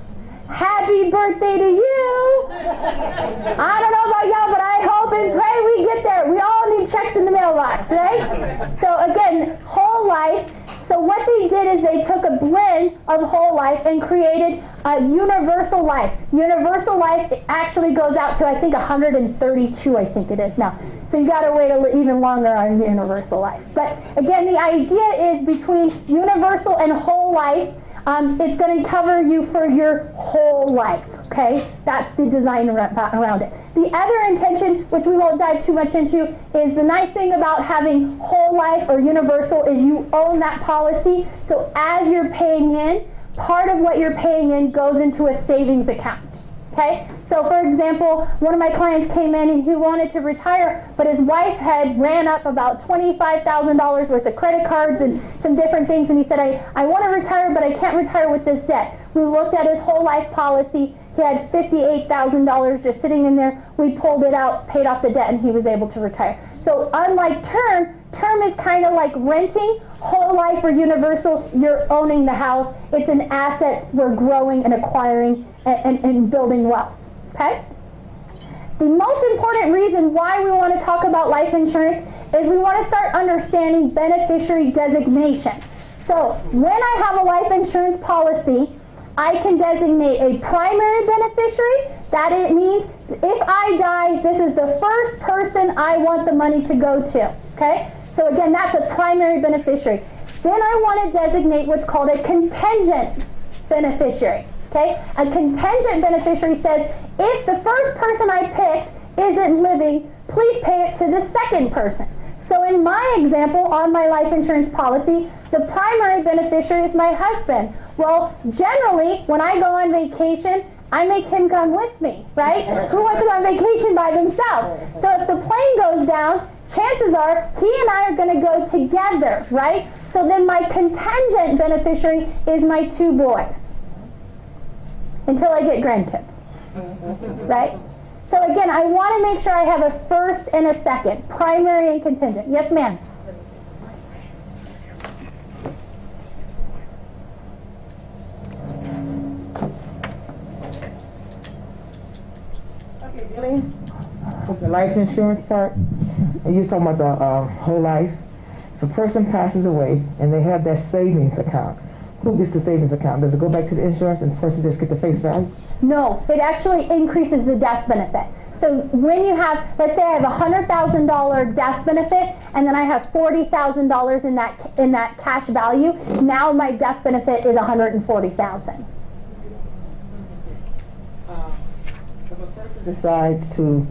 Happy birthday to you! I don't know about y'all, but I hope and pray we get there. We all need checks in the mailbox, right? So again, whole life. So what they did is they took a blend of whole life and created a universal life. Universal life actually goes out to, I think, 132, I think it is now. So you got to wait even longer on universal life. But again, the idea is between universal and whole life, it's going to cover you for your whole life, okay? That's the design around it. The other intention, which we won't dive too much into, is the nice thing about having whole life or universal is you own that policy. So as you're paying in, part of what you're paying in goes into a savings account, okay? So for example, one of my clients came in and he wanted to retire, but his wife had ran up about $25,000 worth of credit cards and some different things, and he said, I want to retire, but I can't retire with this debt. We looked at his whole life policy. He had $58,000 just sitting in there. We pulled it out, paid off the debt, and he was able to retire. So unlike term is kind of like renting. Whole life or universal, you're owning the house. It's an asset we're growing and acquiring and building wealth. Okay? The most important reason why we want to talk about life insurance is we want to start understanding beneficiary designation. So when I have a life insurance policy, I can designate a primary beneficiary. That it means if I die, this is the first person I want the money to go to. Okay? So again, that's a primary beneficiary. Then I want to designate what's called a contingent beneficiary. Okay? A contingent beneficiary says, if the first person I picked isn't living, please pay it to the second person. So in my example, on my life insurance policy, the primary beneficiary is my husband. Well, generally, when I go on vacation, I make him come with me, right? Who wants to go on vacation by themselves? So if the plane goes down, chances are he and I are going to go together, right? So then my contingent beneficiary is my two boys until I get grandkids, right? So again, I want to make sure I have a first and a second, primary and contingent. Yes, ma'am? With the life insurance part, and you're talking about the whole life. If a person passes away and they have that savings account, who gets the savings account? Does it go back to the insurance and the person just get the face value? No, it actually increases the death benefit. So when you have, let's say I have a $100,000 death benefit and then I have $40,000 in that cash value, now my death benefit is $140,000. If a person decides to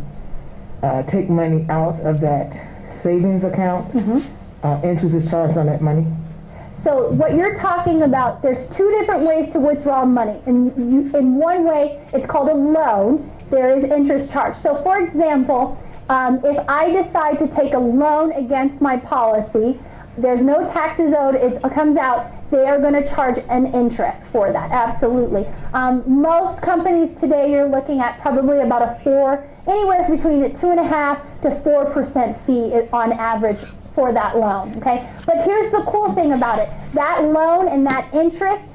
take money out of that savings account, interest is charged on that money? So what you're talking about, there's two different ways to withdraw money. In one way, it's called a loan. There is interest charged. So for example, if I decide to take a loan against my policy, there's no taxes owed, it comes out, they are going to charge an interest for that, absolutely. Most companies today, you're looking at probably about anywhere between a 2.5% to 4% fee on average for that loan, okay? But here's the cool thing about it. That loan and that interest,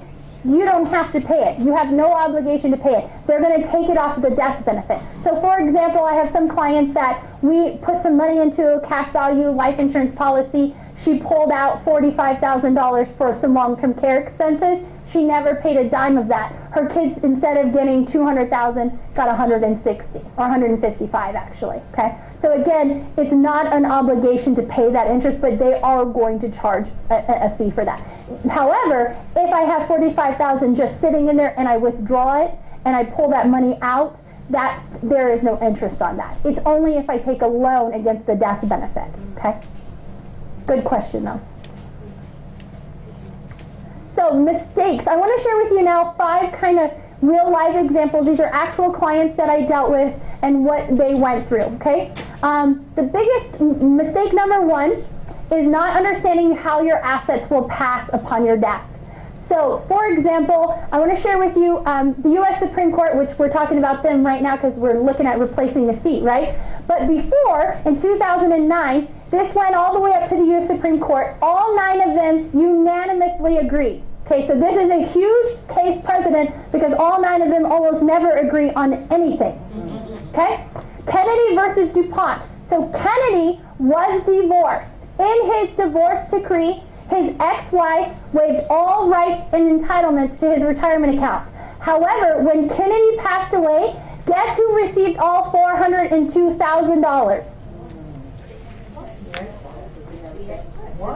you don't have to pay it. You have no obligation to pay it. They're going to take it off of the death benefit. So for example, I have some clients that we put some money into a cash value life insurance policy. she pulled out $45,000 for some long-term care expenses. She never paid a dime of that. Her kids, instead of getting $200,000, got $160 or $155 actually. Okay. So again, it's not an obligation to pay that interest, but they are going to charge a fee for that. However, if I have $45,000 just sitting in there and I withdraw it and I pull that money out, that there is no interest on that. It's only if I take a loan against the death benefit. Okay. Good question though. So mistakes. I want to share with you now 5 kind of real life examples. These are actual clients that I dealt with and what they went through. Okay. The biggest mistake number 1 is not understanding how your assets will pass upon your death. So, for example, I want to share with you the U.S. Supreme Court, which we're talking about them right now because we're looking at replacing a seat, right? But before, in 2009, this went all the way up to the U.S. Supreme Court. All 9 of them unanimously agreed. Okay, so this is a huge case precedent because all 9 of them almost never agree on anything. Okay? Kennedy versus DuPont. So Kennedy was divorced. In his divorce decree, his ex-wife waived all rights and entitlements to his retirement account. However, when Kennedy passed away, guess who received all $402,000?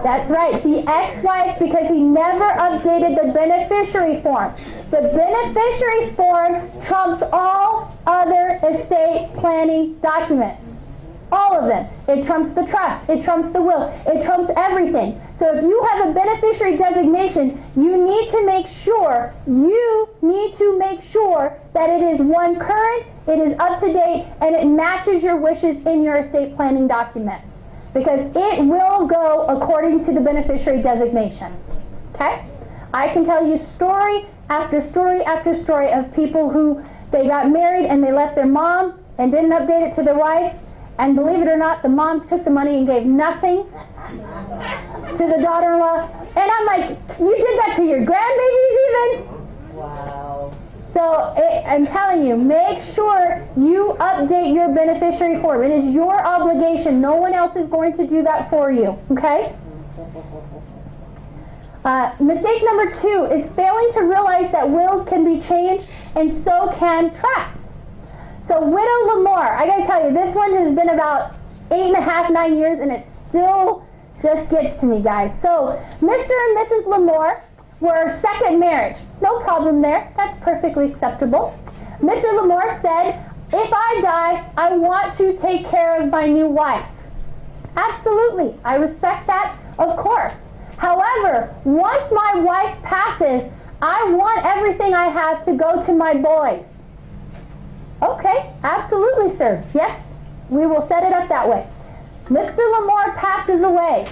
That's right, the ex-wife, because he never updated the beneficiary form. The beneficiary form trumps all other estate planning documents. All of them. It trumps the trust. It trumps the will. It trumps everything. So if you have a beneficiary designation, you need to make sure that it is one current, it is up to date, and it matches your wishes in your estate planning documents. Because it will go according to the beneficiary designation. Okay? I can tell you story after story after story of people who they got married and they left their mom and didn't update it to their wife. And believe it or not, the mom took the money and gave nothing to the daughter-in-law. And I'm like, you did that to your grandbabies even? Wow. So I'm telling you, make sure you update your beneficiary form. It is your obligation. No one else is going to do that for you. Okay? Mistake number 2 is failing to realize that wills can be changed and so can trusts. So Widow Lamar, I gotta tell you, this one has been about 8.5, 9 years, and it still just gets to me, guys. So Mr. and Mrs. Lamar were second marriage. No problem there. That's perfectly acceptable. Mr. Lamar said, if I die, I want to take care of my new wife. Absolutely. I respect that, of course. However, once my wife passes, I want everything I have to go to my boys. Okay, absolutely, sir. Yes, we will set it up that way. Mr. Lamar passes away.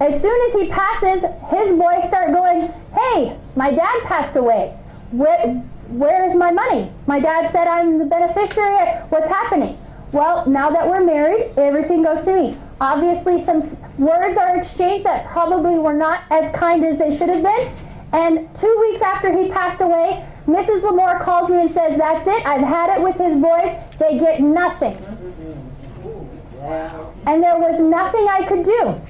As soon as he passes, his boys start going, hey, my dad passed away. Where is my money? My dad said I'm the beneficiary. What's happening? Well, now that we're married, everything goes to me. Obviously, some words are exchanged that probably were not as kind as they should have been. And 2 weeks after he passed away, Mrs. Lamar calls me and says, that's it, I've had it with his boys, they get nothing. And there was nothing I could do.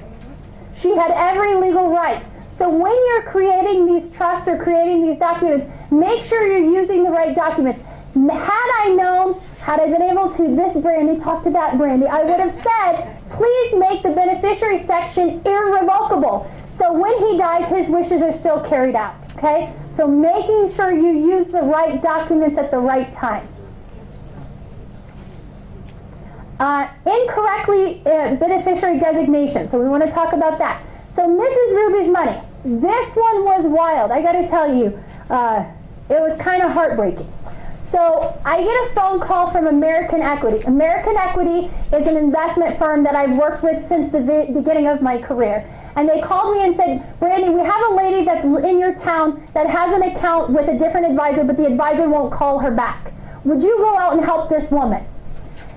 She had every legal right. So when you're creating these trusts or creating these documents, make sure you're using the right documents. Had I known, had I been able to this Brandy, talk to that Brandy, I would have said, please make the beneficiary section irrevocable. So when he dies, his wishes are still carried out. Okay? So making sure you use the right documents at the right time. Incorrectly beneficiary designation. So we want to talk about that. So Mrs. Ruby's money. This one was wild. I got to tell you, it was kind of heartbreaking. So I get a phone call from American Equity. American Equity is an investment firm that I've worked with since the beginning of my career. And they called me and said, Brandy, we have a lady that's in your town that has an account with a different advisor, but the advisor won't call her back. Would you go out and help this woman?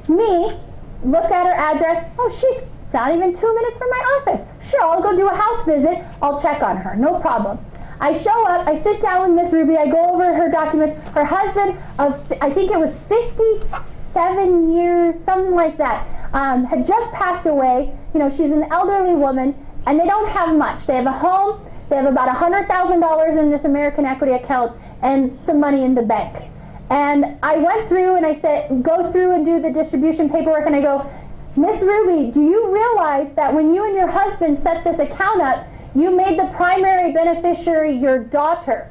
Me, look at her address. Oh, she's not even 2 minutes from my office. Sure, I'll go do a house visit. I'll check on her. No problem. I show up. I sit down with Miss Ruby. I go over her documents. Her husband of, I think it was 57 years, something like that, had just passed away. You know, she's an elderly woman. and they don't have much. They have a home, they have about $100,000 in this American Equity account, and some money in the bank. And I went through and I said, go through and do the distribution paperwork, and I go, Miss Ruby, do you realize that when you and your husband set this account up, you made the primary beneficiary your daughter?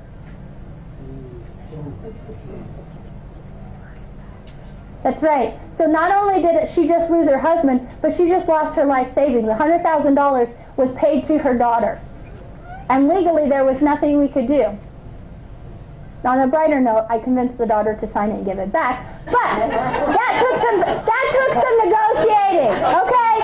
That's right. So not only did she just lose her husband, but she just lost her life savings. $100,000 was paid to her daughter. And legally there was nothing we could do. On a brighter note, I convinced the daughter to sign it and give it back. But that took some negotiating, okay?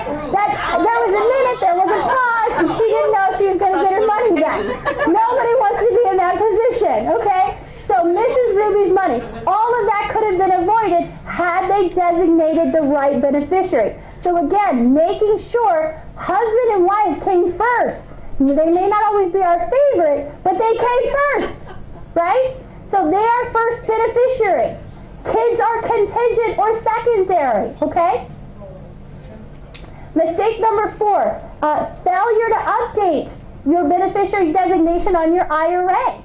There was a minute, there was a pause, and she didn't know she was going to get her money back. Nobody wants to be in that position, okay? So Mrs. Ruby's money, all of that could have been avoided had they designated the right beneficiary. So again, making sure husband and wife came first. They may not always be our favorite, but they came first, right? So they are first beneficiary. Kids are contingent or secondary, okay? Mistake number 4, failure to update your beneficiary designation on your IRA.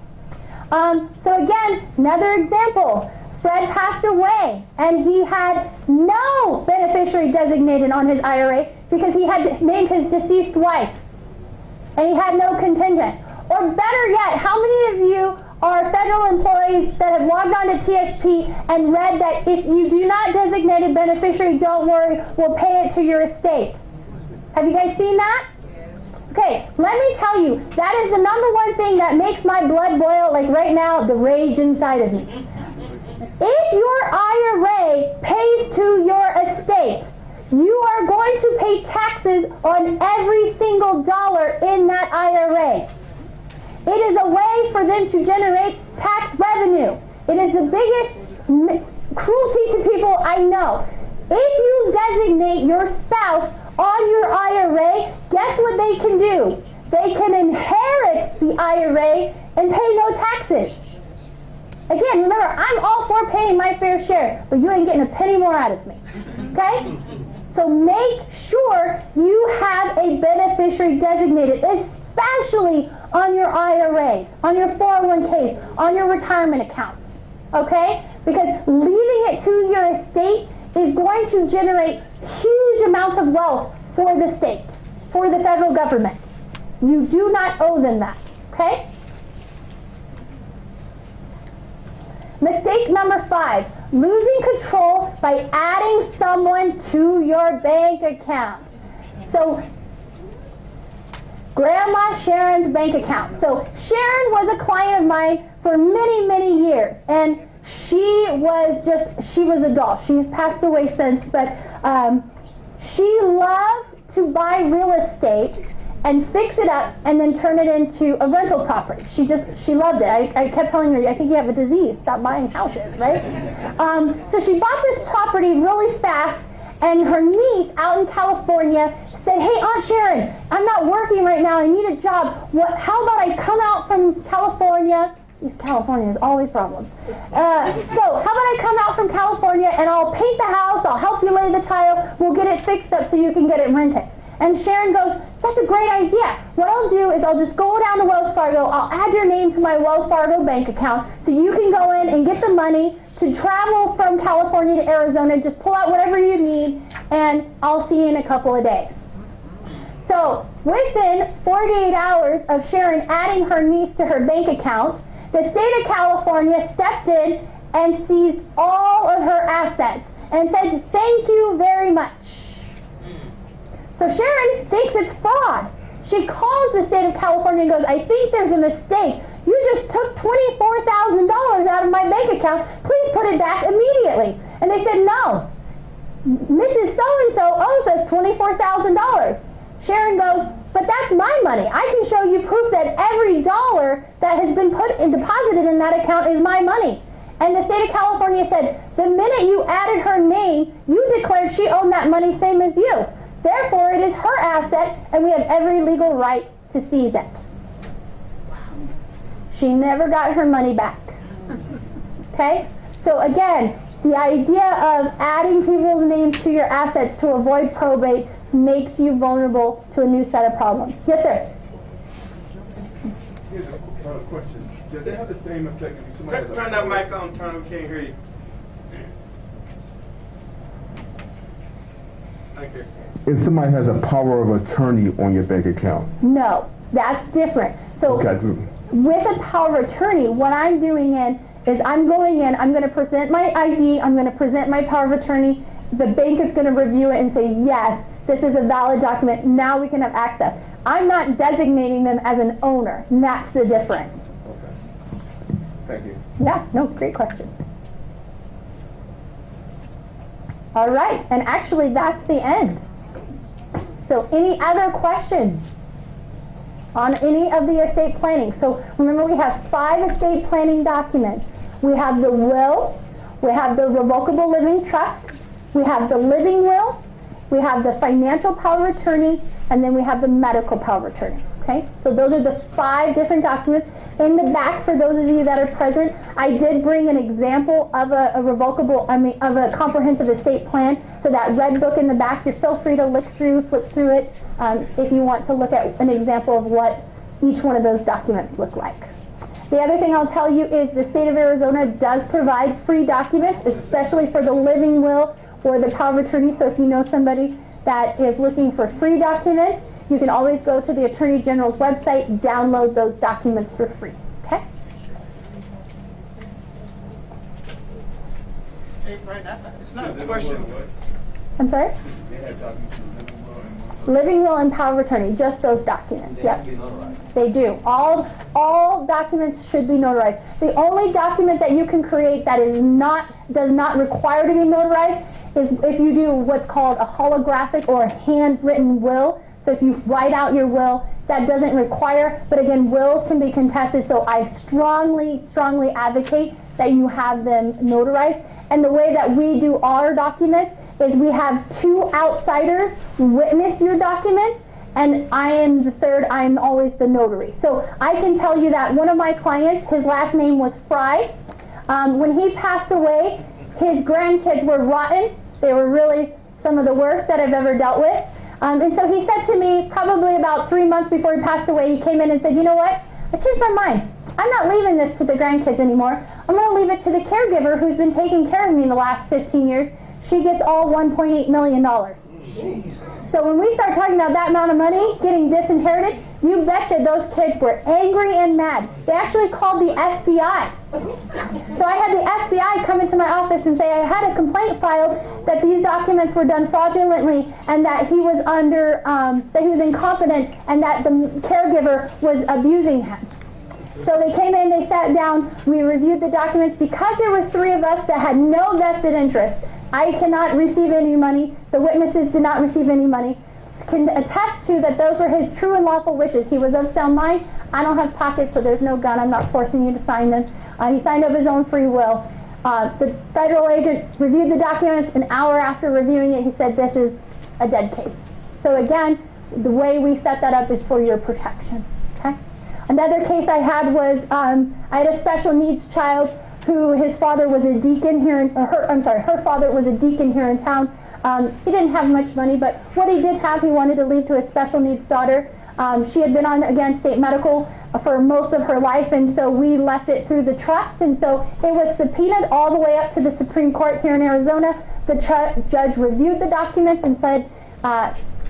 So again, another example. Fred passed away and he had no beneficiary designated on his IRA because he had named his deceased wife and he had no contingent. Or better yet, how many of you are federal employees that have logged on to TXP and read that if you do not designate a beneficiary, don't worry, we'll pay it to your estate? Have you guys seen that? Okay, let me tell you, that is the number one thing that makes my blood boil, like right now, the rage inside of me. If your IRA pays to your estate, you are going to pay taxes on every single dollar in that IRA. It is a way for them to generate tax revenue. It is the biggest cruelty to people I know. If you designate your spouse on your IRA, guess what they can do? They can inherit the IRA and pay no taxes. Again, remember, I'm all for paying my fair share, but you ain't getting a penny more out of me. Okay? So make sure you have a beneficiary designated, especially on your IRAs, on your 401ks, on your retirement accounts. Okay? Because leaving it to your estate is going to generate huge amounts of wealth for the state, for the federal government. You do not owe them that. Okay? Mistake number 5, losing control by adding someone to your bank account. So, Grandma Sharon's bank account. So, Sharon was a client of mine for many, many years, and she was a doll. She has passed away since, but she loved to buy real estate and fix it up and then turn it into a rental property. She loved it. I kept telling her, I think you have a disease. Stop buying houses, right? So she bought this property really fast, and her niece out in California said, hey, Aunt Sharon, I'm not working right now. I need a job. How about I come out from California? East California has always problems. So how about I come out from California and I'll paint the house, I'll help you lay the tile, we'll get it fixed up so you can get it rented. And Sharon goes, that's a great idea. What I'll do is I'll just go down to Wells Fargo, I'll add your name to my Wells Fargo bank account so you can go in and get the money to travel from California to Arizona, just pull out whatever you need, and I'll see you in a couple of days. So within 48 hours of Sharon adding her niece to her bank account, the state of California stepped in and seized all of her assets and said, thank you very much. So Sharon thinks it's fraud. She calls the state of California and goes, I think there's a mistake. You just took $24,000 out of my bank account. Please put it back immediately. And they said, no. Mrs. So-and-so owes us $24,000. Sharon goes, but that's my money. I can show you proof that every dollar that has been deposited in that account is my money. And the state of California said, the minute you added her name, you declared she owned that money same as you. Therefore, it is her asset, and we have every legal right to seize it. She never got her money back. Okay? So again, the idea of adding people's names to your assets to avoid probate makes you vulnerable to a new set of problems. Yes, sir? Here's a question. Does it have the same effect if somebody Turn that mic on, turn on, we can't hear you. Okay. if somebody has a power of attorney on your bank account? No, that's different. So with a power of attorney, what I'm doing is I'm going to present my ID, I'm going to present my power of attorney. The bank is going to review it and say, yes, this is a valid document. Now we can have access. I'm not designating them as an owner, and that's the difference. Okay. Thank you. Yeah, no, great question. All right, and actually that's the end. So any other questions on any of the estate planning? So remember, we have 5 estate planning documents. We have the will, we have the revocable living trust, we have the living will, we have the financial power of attorney, and then we have the medical power of attorney. Okay, so those are the 5 different documents. In the back, for those of you that are present, I did bring an example of of a comprehensive estate plan. So that red book in the back, you're still free to flip through it, if you want to look at an example of what each one of those documents look like. The other thing I'll tell you is the state of Arizona does provide free documents, especially for the living will or the power of attorney. So if you know somebody that is looking for free documents, you can always go to the Attorney General's website, download those documents for free. Okay? Hey, right, it's not a question. I'm sorry? They have documents from Living will and power of attorney, just those documents. Yep. They do. All documents should be notarized. The only document that you can create that does not require to be notarized is if you do what's called a holographic or a handwritten will. So if you write out your will, that doesn't require, but again, wills can be contested, so I strongly, strongly advocate that you have them notarized. And the way that we do our documents is we have 2 outsiders witness your documents, and I am the third. I'm always the notary. So I can tell you that one of my clients, his last name was Fry. When he passed away, his grandkids were rotten. They were really some of the worst that I've ever dealt with. And so he said to me, probably about 3 months before he passed away, he came in and said, you know what? I changed my mind. I'm not leaving this to the grandkids anymore. I'm going to leave it to the caregiver who's been taking care of me the last 15 years. She gets all $1.8 million. So when we start talking about that amount of money getting disinherited, you betcha those kids were angry and mad. They actually called the FBI. So I had the FBI come into my office and say I had a complaint filed that these documents were done fraudulently and that he was that he was incompetent and that the caregiver was abusing him. So they came in, they sat down, we reviewed the documents. Because there were 3 of us that had no vested interest, I cannot receive any money. The witnesses did not receive any money. Can attest to that those were his true and lawful wishes. He was of sound mind. I don't have pockets, so there's no gun. I'm not forcing you to sign them. He signed of his own free will. The federal agent reviewed the documents. An hour after reviewing it, he said, this is a dead case. So again, the way we set that up is for your protection. Okay? Another case I had was I had a special needs child who his father was a deacon here her father was a deacon here in town. He didn't have much money, but what he did have, he wanted to leave to his special needs daughter. She had been on, again, state medical for most of her life, and so we left it through the trust, and so it was subpoenaed all the way up to the Supreme Court here in Arizona. The judge reviewed the documents and said,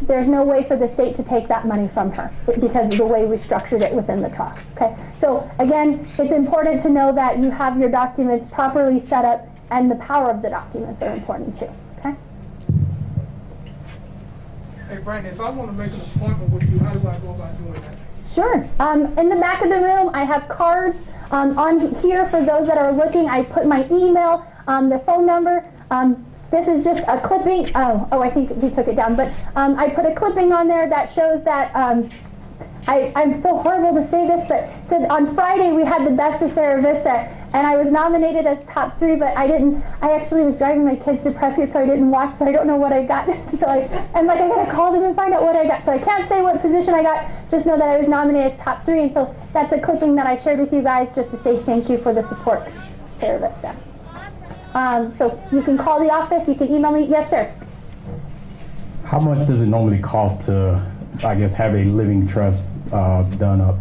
there's no way for the state to take that money from her because of the way we structured it within the trust. Okay, so again, it's important to know that you have your documents properly set up, and the power of the documents are important too. Okay. Hey, Brandon, if I want to make an appointment with you, how do I go about doing that? Sure. In the back of the room, I have cards on here for those that are looking. I put my email, the phone number. This is just a clipping. Oh, I think we took it down. But I put a clipping on there that shows that I'm so horrible to say this, but so on Friday we had the Best of Sierra Vista, and I was nominated as top 3, but I actually was driving my kids to Prescott, so I didn't watch, so I don't know what I got. So I gotta call them and find out what I got. So I can't say what position I got, just know that I was nominated as top 3, and so that's a clipping that I shared with you guys just to say thank you for the support, Sierra Vista. So you can call the office, you can email me. Yes, sir. How much does it normally cost to, I guess, have a living trust done up?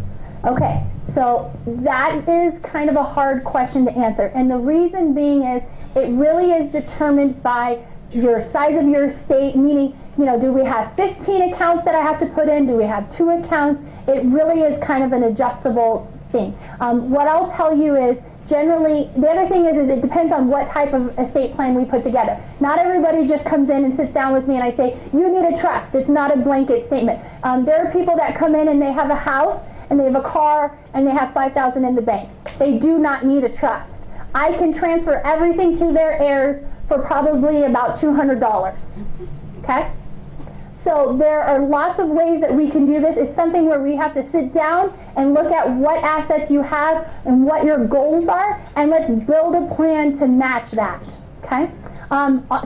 Okay, so that is kind of a hard question to answer. And the reason being is it really is determined by your size of your estate, meaning, do we have 15 accounts that I have to put in? Do we have 2 accounts? It really is kind of an adjustable thing. What I'll tell you is generally, the other thing is it depends on what type of estate plan we put together. Not everybody just comes in and sits down with me and I say, you need a trust. It's not a blanket statement. There are people that come in and they have a house and they have a car and they have $5,000 in the bank. They do not need a trust. I can transfer everything to their heirs for probably about $200. Okay? So there are lots of ways that we can do this. It's something where we have to sit down and look at what assets you have and what your goals are, and let's build a plan to match that. Okay?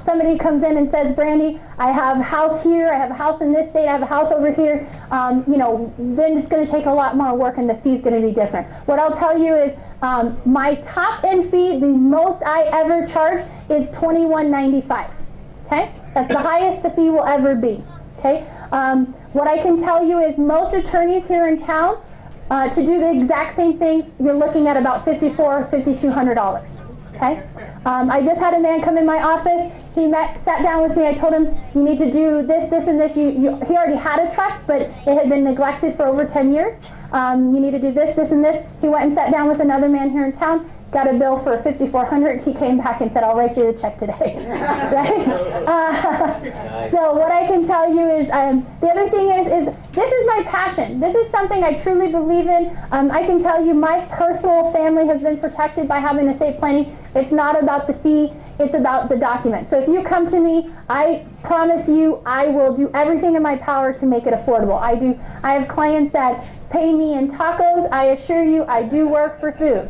Somebody comes in and says, Brandy, I have a house here, I have a house in this state, I have a house over here. Then it's going to take a lot more work and the fee's going to be different. What I'll tell you is my top end fee, the most I ever charge, is $21.95. Okay? That's the highest the fee will ever be. Okay? What I can tell you is most attorneys here in town, to do the exact same thing, you're looking at about $5,400 or $5,200. Okay? I just had a man come in my office. He sat down with me. I told him, you need to do this, this, and this. He already had a trust, but it had been neglected for over 10 years. You need to do this, this, and this. He went and sat down with another man here in town, got a bill for $5,400. He came back and said, I'll write you the check today. Right? So what I can tell you is, the other thing is this is my passion. This is something I truly believe in. I can tell you my personal family has been protected by having estate planning. It's not about the fee. It's about the document. So if you come to me, I promise you I will do everything in my power to make it affordable. I have clients that pay me in tacos. I assure you I do work for food.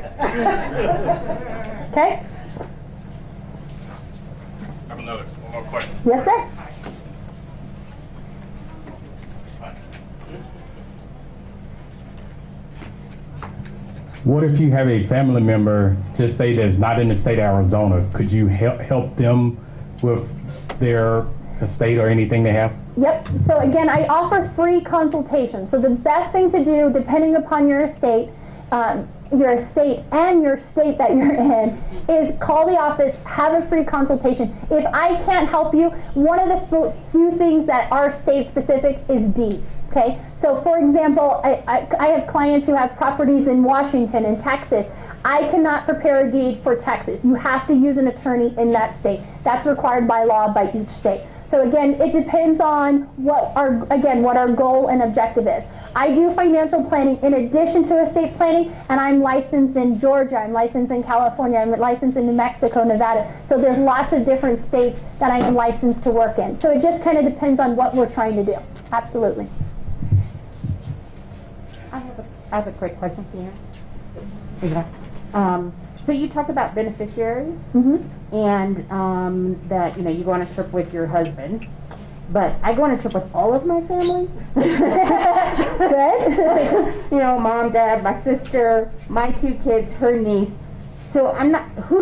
Okay? I have one more question. Yes, sir. What if you have a family member, just say that's not in the state of Arizona? Could you help them with their estate or anything they have? Yep. So again, I offer free consultations. So the best thing to do, depending upon your estate and your state that you're in, is call the office, have a free consultation. If I can't help you, one of the few things that are state specific is deeds. Okay. So for example, I have clients who have properties in Washington and Texas. I cannot prepare a deed for Texas. You have to use an attorney in that state. That's required by law by each state. So again, it depends on what our goal and objective is. I do financial planning in addition to estate planning, and I'm licensed in Georgia, I'm licensed in California, I'm licensed in New Mexico, Nevada. So there's lots of different states that I am licensed to work in. So it just kind of depends on what we're trying to do. Absolutely. I have a quick question for you. So you talked about beneficiaries, and that you go on a trip with your husband, but I go on a trip with all of my family. Good. Mom, dad, my sister, my 2 kids, her niece. So I'm not. How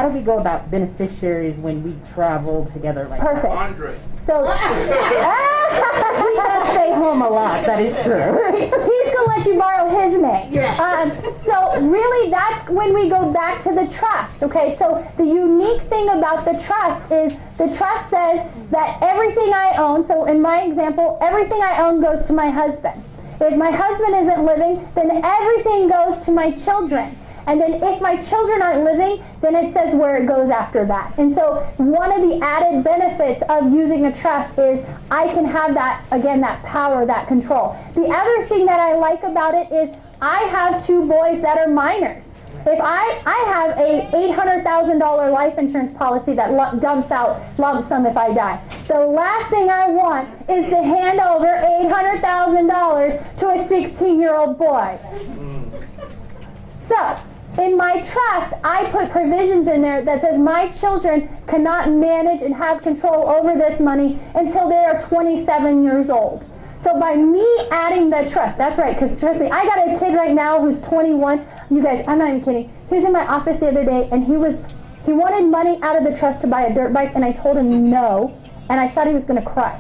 do we go about beneficiaries when we travel together like Perfect. that? Andre. So we don't stay home a lot. That is true. He's gonna let you borrow his name. Yeah. So really, that's when we go back to the trust. Okay. So the unique thing about the trust is the trust says that everything I own. So in my example, everything I own goes to my husband. If my husband isn't living, then everything goes to my children. And then if my children aren't living, then it says where it goes after that. And so one of the added benefits of using a trust is I can have that, again, that power, that control. The other thing that I like about it is I have 2 boys that are minors. If I have a $800,000 life insurance policy that dumps out lump sum if I die. The last thing I want is to hand over $800,000 to a 16-year-old boy. So, in my trust, I put provisions in there that says my children cannot manage and have control over this money until they are 27 years old. So by me adding the trust, that's right, because trust me, I got a kid right now who's 21. You guys, I'm not even kidding. He was in my office the other day, and he wanted money out of the trust to buy a dirt bike, and I told him no. and I thought he was going to cry.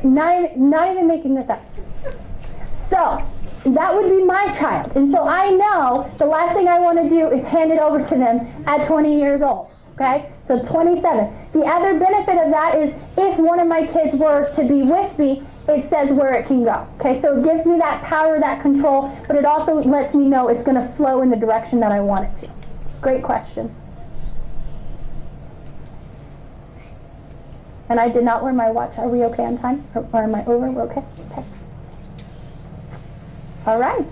Not even making this up. So that would be my child. And so I know the last thing I want to do is hand it over to them at 20 years old. Okay? So 27. The other benefit of that is if one of my kids were to be with me, it says where it can go. Okay? So it gives me that power, that control, but it also lets me know it's going to flow in the direction that I want it to. Great question. And I did not wear my watch. Are we okay on time? Or am I over? We're okay? Okay. All right.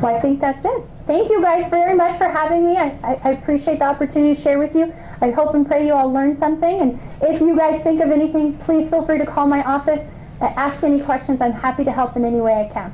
Well, I think that's it. Thank you guys very much for having me. I appreciate the opportunity to share with you. I hope and pray you all learned something. And if you guys think of anything, please feel free to call my office. Ask any questions. I'm happy to help in any way I can.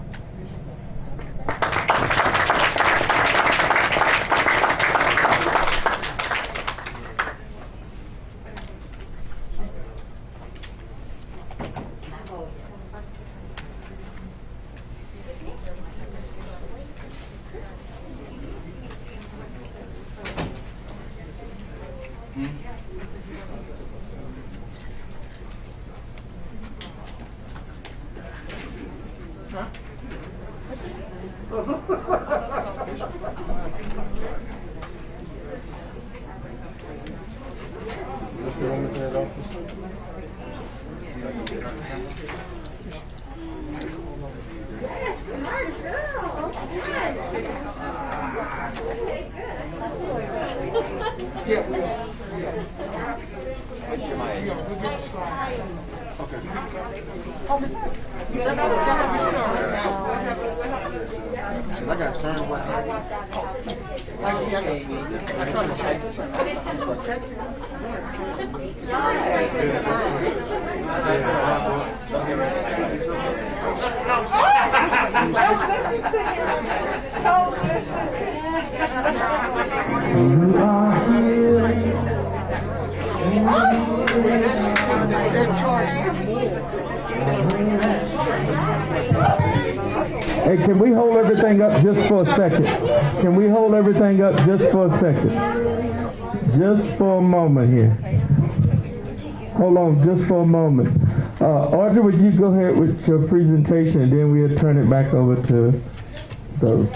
I got turned black. Hey, can we hold everything up just for a second? Can we hold everything up just for a second? Just for a moment here. Hold on just for a moment. Audrey, would you go ahead with your presentation and then we'll turn it back over to those.